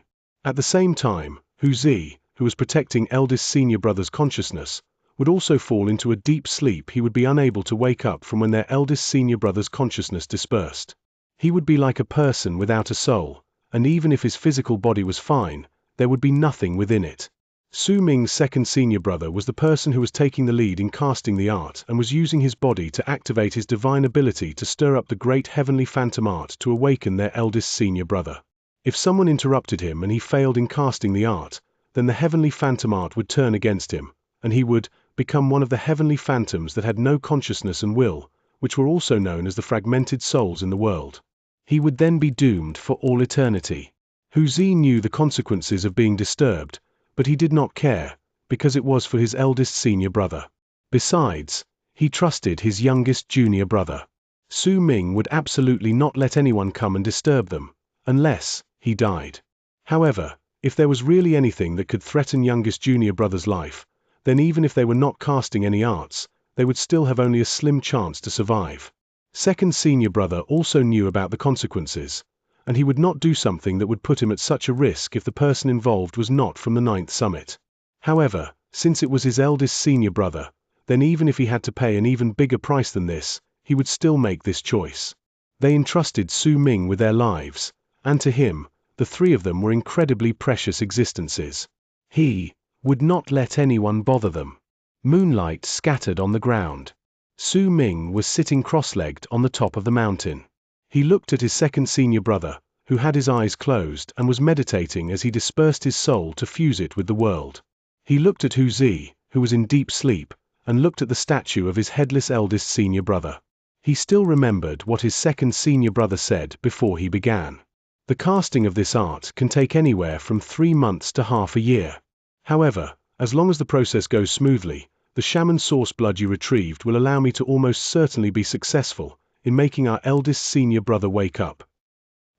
At the same time, Hu Zi, who was protecting eldest senior brother's consciousness, would also fall into a deep sleep. He would be unable to wake up from when their eldest senior brother's consciousness dispersed. He would be like a person without a soul, and even if his physical body was fine, there would be nothing within it. Su Ming's second senior brother was the person who was taking the lead in casting the art and was using his body to activate his divine ability to stir up the great heavenly phantom art to awaken their eldest senior brother. If someone interrupted him and he failed in casting the art, then the heavenly phantom art would turn against him, and he would become one of the heavenly phantoms that had no consciousness and will, which were also known as the fragmented souls in the world. He would then be doomed for all eternity. Hu Zi knew the consequences of being disturbed, but he did not care, because it was for his eldest senior brother. Besides, he trusted his youngest junior brother. Su Ming would absolutely not let anyone come and disturb them, unless he died. However, if there was really anything that could threaten youngest junior brother's life, then even if they were not casting any arts, they would still have only a slim chance to survive. Second senior brother also knew about the consequences, and he would not do something that would put him at such a risk if the person involved was not from the 9th summit. However, since it was his eldest senior brother, then even if he had to pay an even bigger price than this, he would still make this choice. They entrusted Su Ming with their lives, and to him, the three of them were incredibly precious existences. He would not let anyone bother them. Moonlight scattered on the ground. Su Ming was sitting cross-legged on the top of the mountain. He looked at his second senior brother, who had his eyes closed and was meditating as he dispersed his soul to fuse it with the world. He looked at Hu Zi, who was in deep sleep, and looked at the statue of his headless eldest senior brother. He still remembered what his second senior brother said before he began. The casting of this art can take anywhere from 3 months to half a year. However, as long as the process goes smoothly, the shaman source blood you retrieved will allow me to almost certainly be successful in making our eldest senior brother wake up.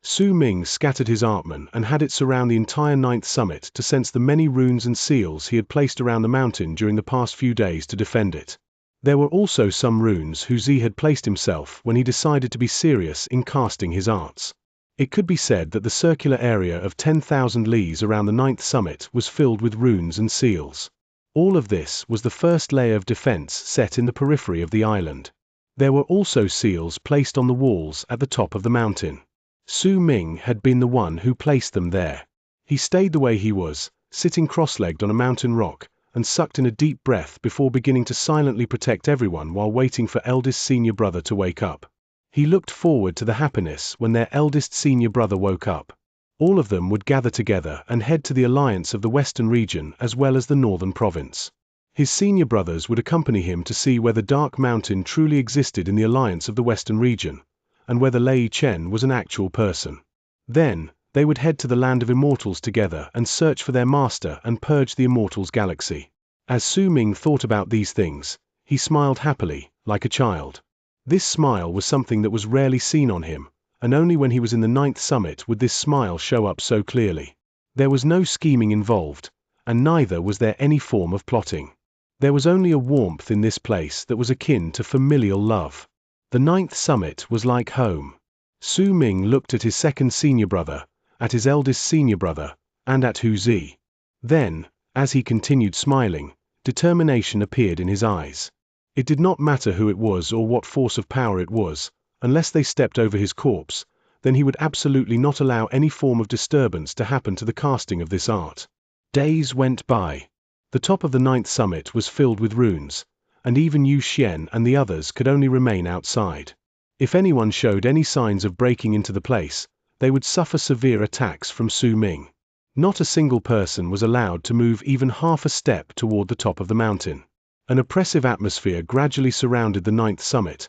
Su Ming scattered his artman and had it surround the entire 9th summit to sense the many runes and seals he had placed around the mountain during the past few days to defend it. There were also some runes Hu Zi had placed himself when he decided to be serious in casting his arts. It could be said that the circular area of 10,000 lees around the 9th summit was filled with runes and seals. All of this was the first layer of defense set in the periphery of the island. There were also seals placed on the walls at the top of the mountain. Su Ming had been the one who placed them there. He stayed the way he was, sitting cross-legged on a mountain rock, and sucked in a deep breath before beginning to silently protect everyone while waiting for eldest senior brother to wake up. He looked forward to the happiness when their eldest senior brother woke up. All of them would gather together and head to the alliance of the western region as well as the northern province. His senior brothers would accompany him to see whether Dark Mountain truly existed in the alliance of the western region, and whether Lei Chen was an actual person. Then, they would head to the land of immortals together and search for their master and purge the immortals galaxy. As Su Ming thought about these things, he smiled happily, like a child. This smile was something that was rarely seen on him, and only when he was in the 9th summit would this smile show up so clearly. There was no scheming involved, and neither was there any form of plotting. There was only a warmth in this place that was akin to familial love. The 9th summit was like home. Su Ming looked at his second senior brother, at his eldest senior brother, and at Hu Zi. Then, as he continued smiling, determination appeared in his eyes. It did not matter who it was or what force of power it was, unless they stepped over his corpse, then he would absolutely not allow any form of disturbance to happen to the casting of this art. Days went by. The top of the 9th summit was filled with runes, and even Yu Xian and the others could only remain outside. If anyone showed any signs of breaking into the place, they would suffer severe attacks from Su Ming. Not a single person was allowed to move even half a step toward the top of the mountain. An oppressive atmosphere gradually surrounded the 9th summit,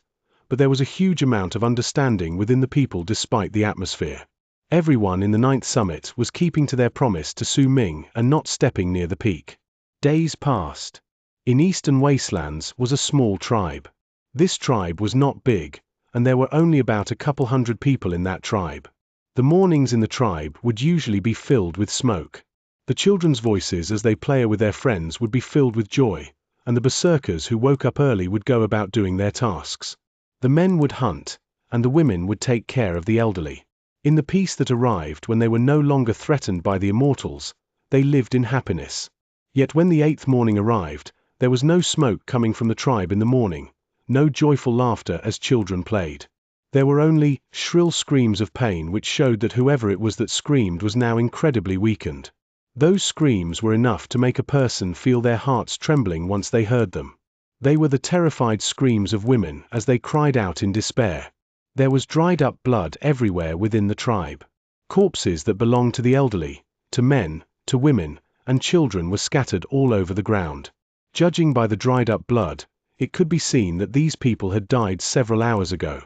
but there was a huge amount of understanding within the people despite the atmosphere. Everyone in the 9th summit was keeping to their promise to Su Ming and not stepping near the peak. Days passed. In eastern wastelands was a small tribe. This tribe was not big, and there were only about a couple hundred people in that tribe. The mornings in the tribe would usually be filled with smoke. The children's voices as they play with their friends would be filled with joy, and the berserkers who woke up early would go about doing their tasks. The men would hunt, and the women would take care of the elderly. In the peace that arrived when they were no longer threatened by the immortals, they lived in happiness. Yet when the 8th morning arrived, there was no smoke coming from the tribe in the morning, no joyful laughter as children played. There were only shrill screams of pain which showed that whoever it was that screamed was now incredibly weakened. Those screams were enough to make a person feel their hearts trembling once they heard them. They were the terrified screams of women as they cried out in despair. There was dried up blood everywhere within the tribe. Corpses that belonged to the elderly, to men, to women, and children were scattered all over the ground. Judging by the dried up blood, it could be seen that these people had died several hours ago.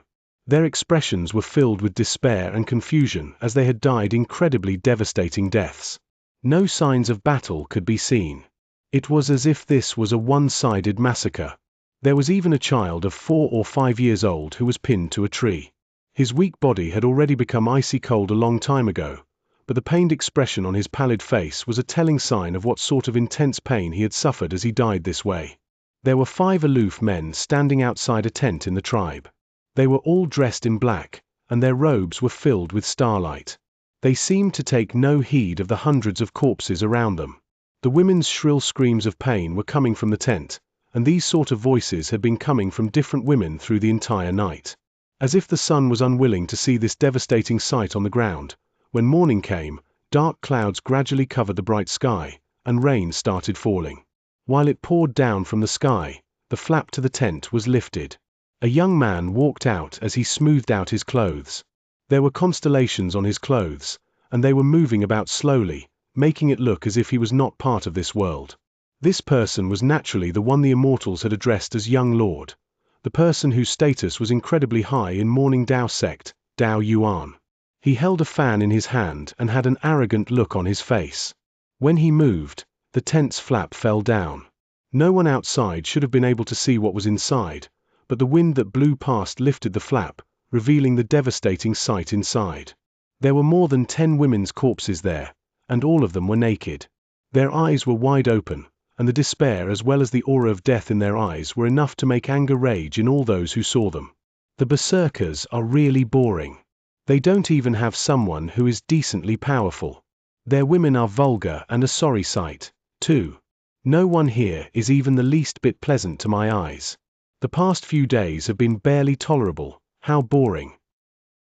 Their expressions were filled with despair and confusion as they had died incredibly devastating deaths. No signs of battle could be seen. It was as if this was a one-sided massacre. There was even a child of 4 or 5 years old who was pinned to a tree. His weak body had already become icy cold a long time ago, but the pained expression on his pallid face was a telling sign of what sort of intense pain he had suffered as he died this way. There were 5 aloof men standing outside a tent in the tribe. They were all dressed in black, and their robes were filled with starlight. They seemed to take no heed of the hundreds of corpses around them. The women's shrill screams of pain were coming from the tent, and these sort of voices had been coming from different women through the entire night. As if the sun was unwilling to see this devastating sight on the ground, when morning came, dark clouds gradually covered the bright sky, and rain started falling. While it poured down from the sky, the flap to the tent was lifted. A young man walked out as he smoothed out his clothes. There were constellations on his clothes, and they were moving about slowly, making it look as if he was not part of this world. This person was naturally the one the immortals had addressed as Young Lord, the person whose status was incredibly high in Morning Dao sect, Dao Yuan. He held a fan in his hand and had an arrogant look on his face. When he moved, the tent's flap fell down. No one outside should have been able to see what was inside, but the wind that blew past lifted the flap, revealing the devastating sight inside. There were more than 10 women's corpses there, and all of them were naked. Their eyes were wide open, and the despair as well as the aura of death in their eyes were enough to make anger rage in all those who saw them. The berserkers are really boring. They don't even have someone who is decently powerful. Their women are vulgar and a sorry sight, too. No one here is even the least bit pleasant to my eyes. The past few days have been barely tolerable. How boring.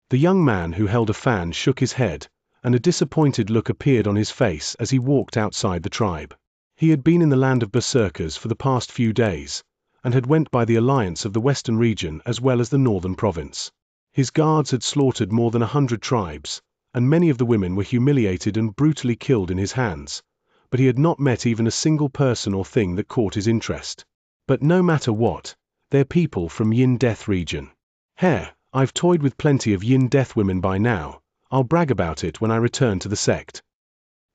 The young man who held a fan shook his head, and a disappointed look appeared on his face as he walked outside the tribe. He had been in the land of berserkers for the past few days, and had went by the alliance of the western region as well as the northern province. His guards had slaughtered more than 100 tribes, and many of the women were humiliated and brutally killed in his hands, but he had not met even a single person or thing that caught his interest. But no matter what, they're people from Yin Death region. I've toyed with plenty of Yin Death women by now. I'll brag about it when I return to the sect.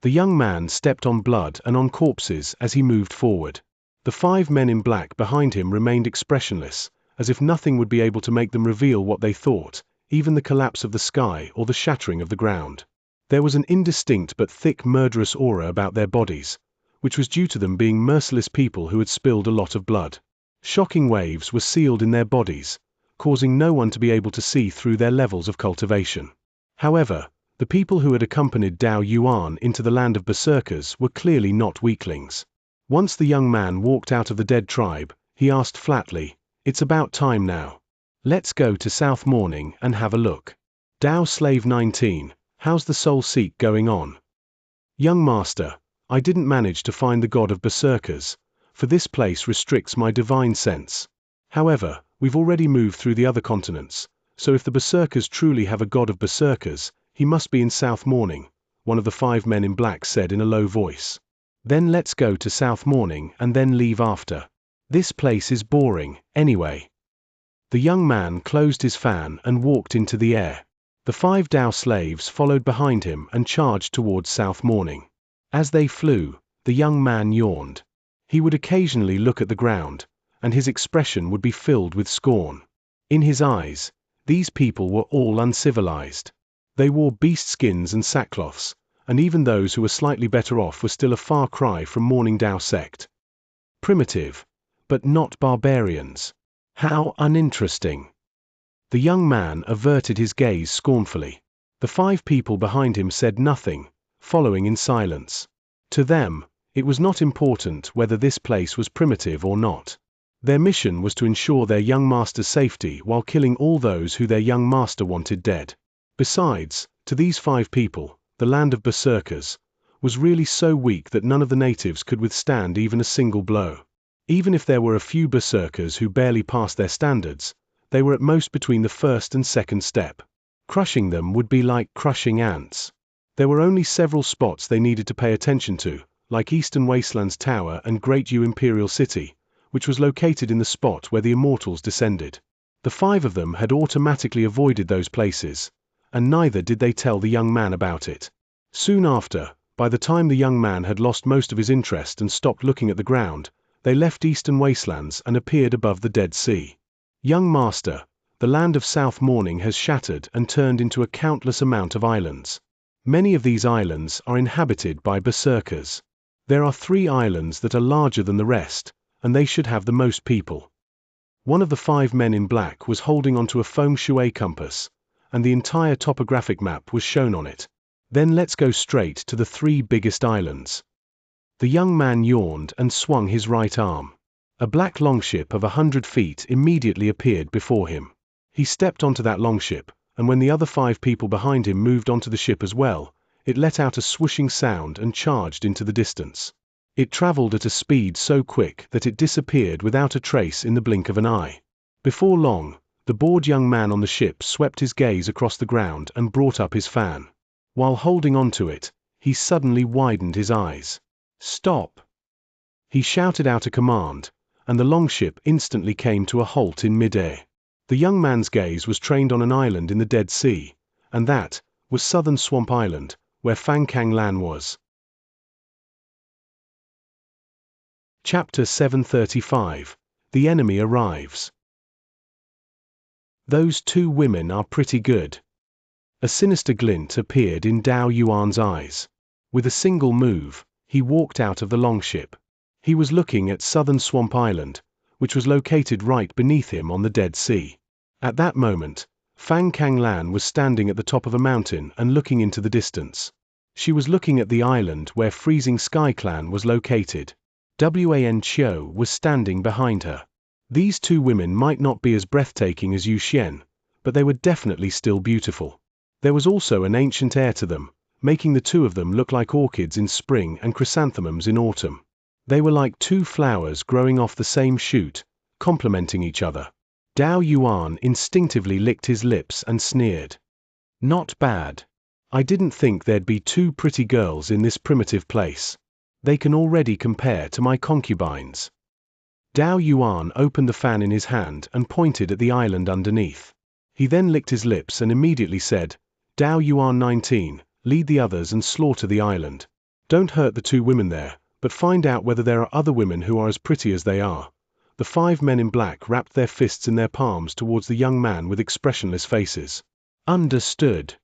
The young man stepped on blood and on corpses as he moved forward. The 5 men in black behind him remained expressionless, as if nothing would be able to make them reveal what they thought, even the collapse of the sky or the shattering of the ground. There was an indistinct but thick murderous aura about their bodies, which was due to them being merciless people who had spilled a lot of blood. Shocking waves were sealed in their bodies, causing no one to be able to see through their levels of cultivation. However, the people who had accompanied Dao Yuan into the land of berserkers were clearly not weaklings. Once the young man walked out of the dead tribe, he asked flatly, "It's about time now. Let's go to South Morning and have a look." Dao Slave 19, how's the soul seek going on? Young master, I didn't manage to find the god of berserkers, for this place restricts my divine sense. However, we've already moved through the other continents, so if the berserkers truly have a god of berserkers, he must be in South Morning, one of the 5 men in black said in a low voice. Then let's go to South Morning and then leave after. This place is boring, anyway. The young man closed his fan and walked into the air. The 5 Dao slaves followed behind him and charged towards South Morning. As they flew, the young man yawned. He would occasionally look at the ground, and his expression would be filled with scorn. In his eyes, these people were all uncivilized. They wore beast skins and sackcloths, and even those who were slightly better off were still a far cry from mourning Dao sect. Primitive, but not barbarians. How uninteresting. The young man averted his gaze scornfully. The 5 people behind him said nothing, following in silence. To them, it was not important whether this place was primitive or not. Their mission was to ensure their young master's safety while killing all those who their young master wanted dead. Besides, to these 5 people, the land of berserkers was really so weak that none of the natives could withstand even a single blow. Even if there were a few berserkers who barely passed their standards, they were at most between the first and second step. Crushing them would be like crushing ants. There were only several spots they needed to pay attention to, like Eastern Wastelands Tower and Great U Imperial City, which was located in the spot where the immortals descended. The 5 of them had automatically avoided those places, and neither did they tell the young man about it. Soon after, by the time the young man had lost most of his interest and stopped looking at the ground, they left Eastern Wastelands and appeared above the Dead Sea. Young master, the land of South Morning has shattered and turned into a countless amount of islands. Many of these islands are inhabited by berserkers. There are 3 islands that are larger than the rest, and they should have the most people. One of the 5 men in black was holding onto a feng shui compass, and the entire topographic map was shown on it. Then let's go straight to the 3 biggest islands. The young man yawned and swung his right arm. A black longship of 100 feet immediately appeared before him. He stepped onto that longship, and when the other 5 people behind him moved onto the ship as well, it let out a swooshing sound and charged into the distance. It traveled at a speed so quick that it disappeared without a trace in the blink of an eye. Before long, the bored young man on the ship swept his gaze across the ground and brought up his fan. While holding onto it, he suddenly widened his eyes. "Stop!" He shouted out a command, and the longship instantly came to a halt in mid-air. The young man's gaze was trained on an island in the Dead Sea, and that was Southern Swamp Island, where Fangkang Lan was. Chapter 735. The enemy arrives. Those 2 women are pretty good. A sinister glint appeared in Dao Yuan's eyes. With a single move, he walked out of the longship. He was looking at Southern Swamp Island, which was located right beneath him on the Dead Sea. At that moment, Fangkang Lan was standing at the top of a mountain and looking into the distance. She was looking at the island where Freezing Sky Clan was located. Wan Chiu was standing behind her. These 2 women might not be as breathtaking as Yu Xian, but they were definitely still beautiful. There was also an ancient air to them, making the 2 of them look like orchids in spring and chrysanthemums in autumn. They were like 2 flowers growing off the same shoot, complementing each other. Dao Yuan instinctively licked his lips and sneered. "Not bad. I didn't think there'd be 2 pretty girls in this primitive place. They can already compare to my concubines." Dao Yuan opened the fan in his hand and pointed at the island underneath. He then licked his lips and immediately said, "Dao Yuan 19, lead the others and slaughter the island. Don't hurt the 2 women there, but find out whether there are other women who are as pretty as they are." The 5 men in black wrapped their fists in their palms towards the young man with expressionless faces. Understood.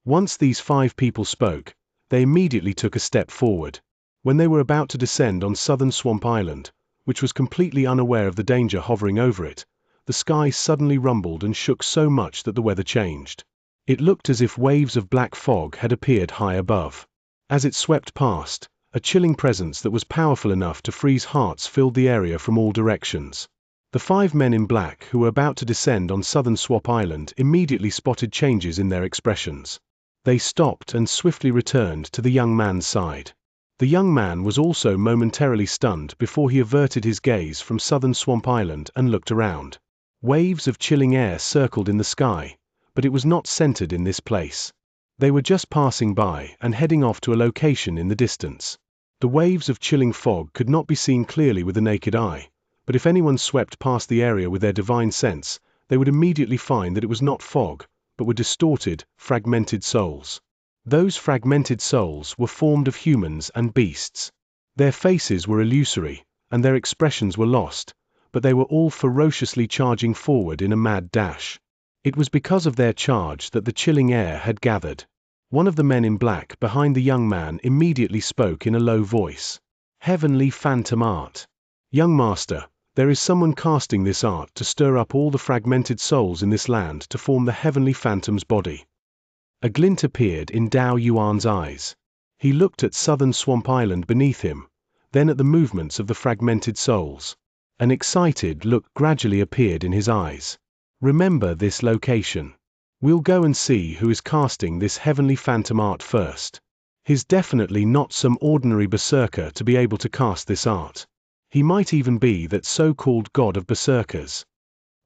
Once these 5 people spoke, they immediately took a step forward. When they were about to descend on Southern Swamp Island, which was completely unaware of the danger hovering over it, the sky suddenly rumbled and shook so much that the weather changed. It looked as if waves of black fog had appeared high above. As it swept past, a chilling presence that was powerful enough to freeze hearts filled the area from all directions. The 5 men in black who were about to descend on Southern Swamp Island immediately spotted changes in their expressions. They stopped and swiftly returned to the young man's side. The young man was also momentarily stunned before he averted his gaze from Southern Swamp Island and looked around. Waves of chilling air circled in the sky, but it was not centered in this place. They were just passing by and heading off to a location in the distance. The waves of chilling fog could not be seen clearly with the naked eye, but if anyone swept past the area with their divine sense, they would immediately find that it was not fog, but were distorted, fragmented souls. Those fragmented souls were formed of humans and beasts. Their faces were illusory, and their expressions were lost, but they were all ferociously charging forward in a mad dash. It was because of their charge that the chilling air had gathered. One of the men in black behind the young man immediately spoke in a low voice. Heavenly Phantom Art. Young master, there is someone casting this art to stir up all the fragmented souls in this land to form the Heavenly Phantom's body. A glint appeared in Dao Yuan's eyes. He looked at Southern Swamp Island beneath him, then at the movements of the fragmented souls. An excited look gradually appeared in his eyes. Remember this location. We'll go and see who is casting this Heavenly Phantom art first. He's definitely not some ordinary berserker to be able to cast this art. He might even be that so-called god of berserkers.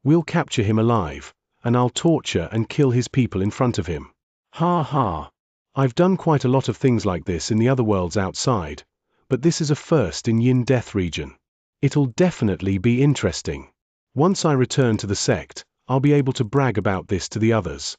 We'll capture him alive, and I'll torture and kill his people in front of him. Ha ha. I've done quite a lot of things like this in the other worlds outside, but this is a first in Yin Death region. It'll definitely be interesting. Once I return to the sect, I'll be able to brag about this to the others.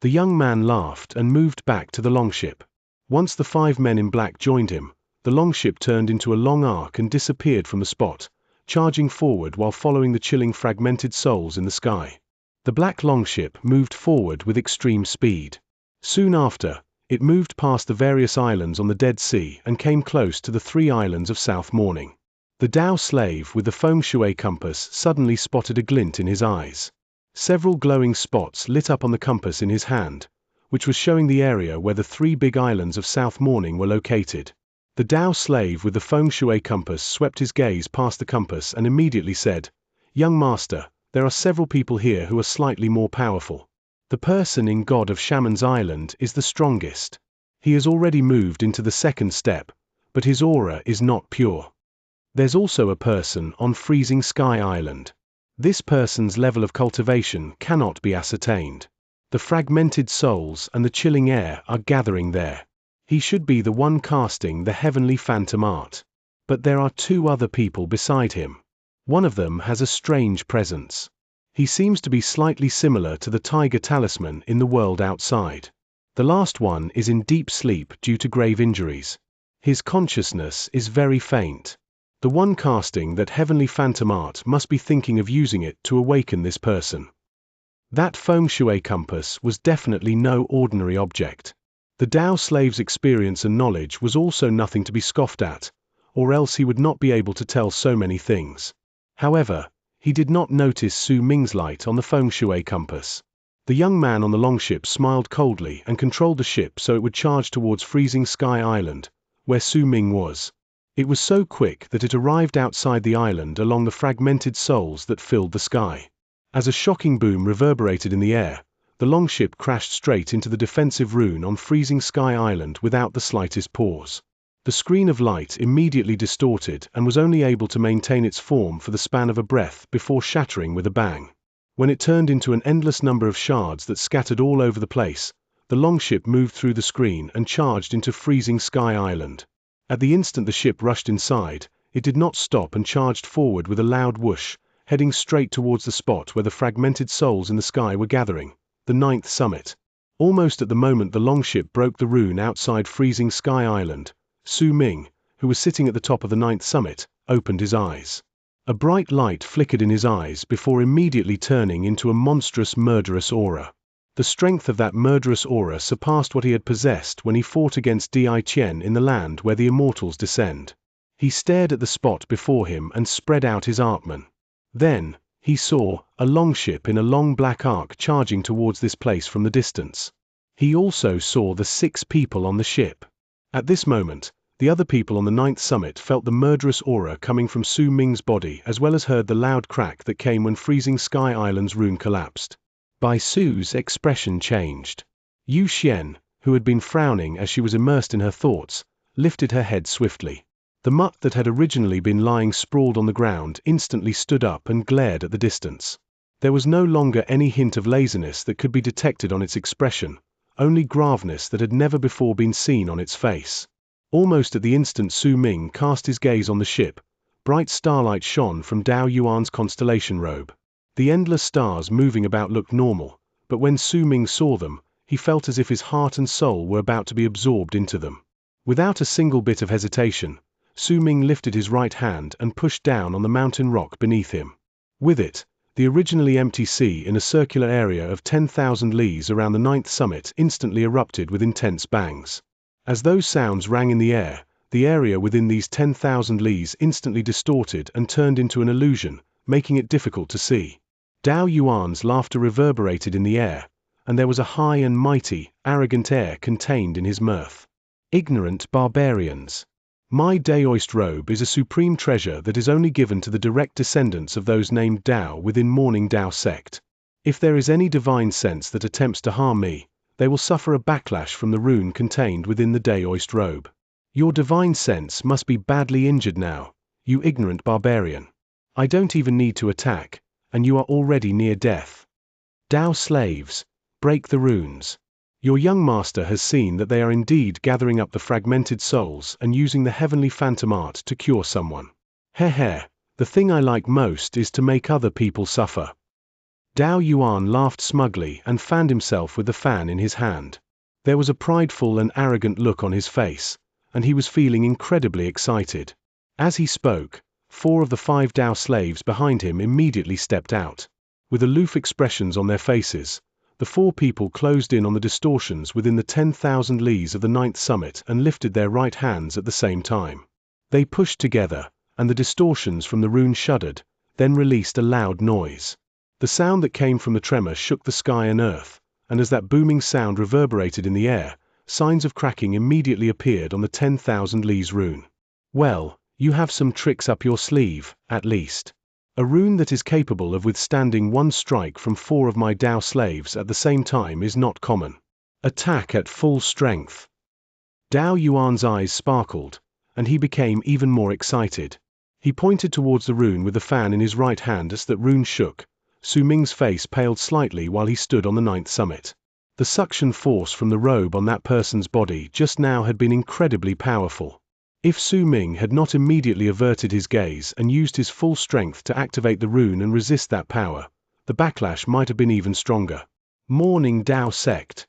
The young man laughed and moved back to the longship. Once the 5 men in black joined him, the longship turned into a long arc and disappeared from the spot, charging forward while following the chilling fragmented souls in the sky. The black longship moved forward with extreme speed. Soon after, it moved past the various islands on the Dead Sea and came close to the 3 islands of South Morning. The Dao slave with the feng shui compass suddenly spotted a glint in his eyes. Several glowing spots lit up on the compass in his hand, which was showing the area where the 3 big islands of South Morning were located. The Dao slave with the feng shui compass swept his gaze past the compass and immediately said, "Young master, there are several people here who are slightly more powerful. The person in God of Shaman's Island is the strongest. He has already moved into the 2nd step, but his aura is not pure. There's also a person on Freezing Sky Island. This person's level of cultivation cannot be ascertained. The fragmented souls and the chilling air are gathering there. He should be the one casting the Heavenly Phantom art. But there are 2 other people beside him. One of them has a strange presence. He seems to be slightly similar to the Tiger Talisman in the world outside. The last one is in deep sleep due to grave injuries. His consciousness is very faint. The one casting that Heavenly Phantom art must be thinking of using it to awaken this person. That feng shui compass was definitely no ordinary object. The Dao slave's experience and knowledge was also nothing to be scoffed at, or else he would not be able to tell so many things. However, he did not notice Su Ming's light on the feng shui compass. The young man on the longship smiled coldly and controlled the ship so it would charge towards Freezing Sky Island, where Su Ming was. It was so quick that it arrived outside the island along the fragmented souls that filled the sky. As a shocking boom reverberated in the air, the longship crashed straight into the defensive rune on Freezing Sky Island without the slightest pause. The screen of light immediately distorted and was only able to maintain its form for the span of a breath before shattering with a bang. When it turned into an endless number of shards that scattered all over the place, the longship moved through the screen and charged into Freezing Sky Island. At the instant the ship rushed inside, it did not stop and charged forward with a loud whoosh, heading straight towards the spot where the fragmented souls in the sky were gathering, the 9th summit. Almost at the moment the longship broke the rune outside Freezing Sky Island, Su Ming, who was sitting at the top of the 9th summit, opened his eyes. A bright light flickered in his eyes before immediately turning into a monstrous murderous aura. The strength of that murderous aura surpassed what he had possessed when he fought against Di Qian in the land where the immortals descend. He stared at the spot before him and spread out his artman. Then, he saw a longship in a long black arc charging towards this place from the distance. He also saw the 6 people on the ship. At this moment, the other people on the 9th summit felt the murderous aura coming from Su Ming's body as well as heard the loud crack that came when Freezing Sky Island's rune collapsed. Bai Su's expression changed. Yu Xian, who had been frowning as she was immersed in her thoughts, lifted her head swiftly. The mutt that had originally been lying sprawled on the ground instantly stood up and glared at the distance. There was no longer any hint of laziness that could be detected on its expression, only graveness that had never before been seen on its face. Almost at the instant Su Ming cast his gaze on the ship, bright starlight shone from Dao Yuan's constellation robe. The endless stars moving about looked normal, but when Su Ming saw them, he felt as if his heart and soul were about to be absorbed into them. Without a single bit of hesitation, Su Ming lifted his right hand and pushed down on the mountain rock beneath him. With it, the originally empty sea in a circular area of 10,000 lees around the 9th summit instantly erupted with intense bangs. As those sounds rang in the area within these 10,000 lees instantly distorted and turned into an illusion, making it difficult to see. Dao Yuan's laughter reverberated in the air, and there was a high and mighty, arrogant air contained in his mirth. Ignorant barbarians. My Daoist robe is a supreme treasure that is only given to the direct descendants of those named Dao within Morning Dao sect. If there is any divine sense that attempts to harm me, they will suffer a backlash from the rune contained within the Daoist robe. Your divine sense must be badly injured now, you ignorant barbarian. I don't even need to attack, and you are already near death. Dao slaves, break the runes. Your young master has seen that they are indeed gathering up the fragmented souls and using the heavenly phantom art to cure someone. The thing I like most is to make other people suffer. Dao Yuan laughed smugly and fanned himself with the fan in his hand. There was a prideful and arrogant look on his face, and he was feeling incredibly excited. As he spoke, 4 of the 5 Dao slaves behind him immediately stepped out. With aloof expressions on their faces, the 4 people closed in on the distortions within the 10,000 lees of the 9th summit and lifted their right hands at the same time. They pushed together, and the distortions from the rune shuddered, then released a loud noise. The sound that came from the tremor shook the sky and earth, and as that booming sound reverberated in the air, signs of cracking immediately appeared on the 10,000 lees rune. Well, you have some tricks up your sleeve, at least. A rune that is capable of withstanding one strike from 4 of my Dao slaves at the same time is not common. Attack at full strength. Dao Yuan's eyes sparkled, and he became even more excited. He pointed towards the rune with the fan in his right hand as that rune shook. Su Ming's face paled slightly while he stood on the 9th summit. The suction force from the robe on that person's body just now had been incredibly powerful. If Su Ming had not immediately averted his gaze and used his full strength to activate the rune and resist that power, the backlash might have been even stronger. Morning Dao sect.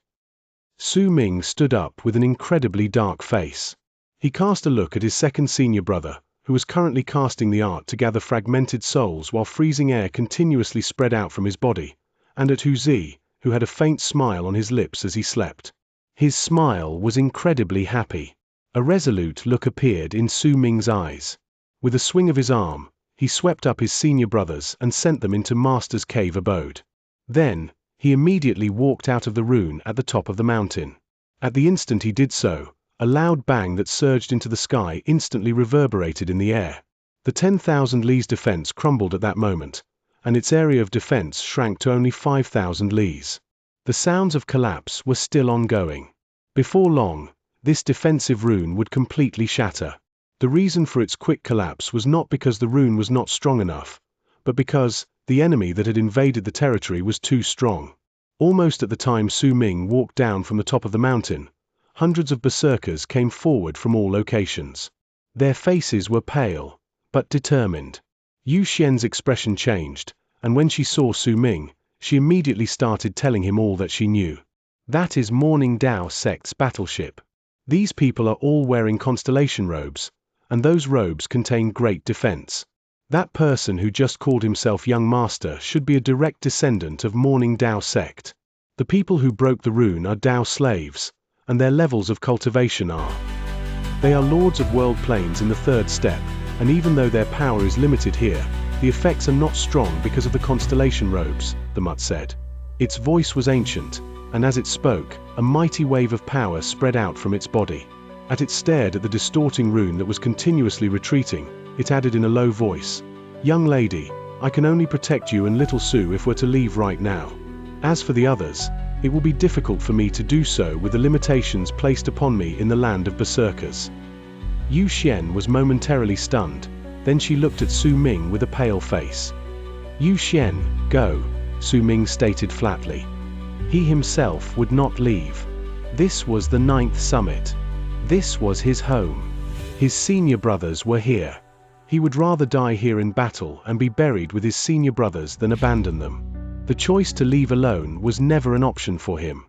Su Ming stood up with an incredibly dark face. He cast a look at his second senior brother, who was currently casting the art to gather fragmented souls while freezing air continuously spread out from his body, and at Hu Zi, who had a faint smile on his lips as he slept. His smile was incredibly happy. A resolute look appeared in Su Ming's eyes. With a swing of his arm, he swept up his senior brothers and sent them into Master's cave abode. Then, he immediately walked out of the rune at the top of the mountain. At the instant he did so, a loud bang that surged into the sky instantly reverberated in the air. The 10,000 lees defense crumbled at that moment, and its area of defense shrank to only 5,000 lees. The sounds of collapse were still ongoing. Before long, this defensive rune would completely shatter. The reason for its quick collapse was not because the rune was not strong enough, but because the enemy that had invaded the territory was too strong. Almost at the time Su Ming walked down from the top of the mountain, hundreds of berserkers came forward from all locations. Their faces were pale, but determined. Yu Xian's expression changed, and when she saw Su Ming, she immediately started telling him all that she knew. That is Morning Dao sect's battleship. These people are all wearing constellation robes, and those robes contain great defense. That person who just called himself Young Master should be a direct descendant of Morning Dao sect. The people who broke the rune are Dao slaves, and their levels of cultivation are. They are lords of world planes in the 3rd step, and even though their power is limited here, the effects are not strong because of the constellation robes, the mutt said. Its voice was ancient, and as it spoke, a mighty wave of power spread out from its body. As it stared at the distorting rune that was continuously retreating, it added in a low voice, "Young lady, I can only protect you and little Su if we're to leave right now. As for the others, it will be difficult for me to do so with the limitations placed upon me in the land of berserkers." Yu Xian was momentarily stunned, then she looked at Su Ming with a pale face. "Yu Xian, go," Su Ming stated flatly. He himself would not leave. This was the 9th summit. This was his home. His senior brothers were here. He would rather die here in battle and be buried with his senior brothers than abandon them. The choice to leave alone was never an option for him.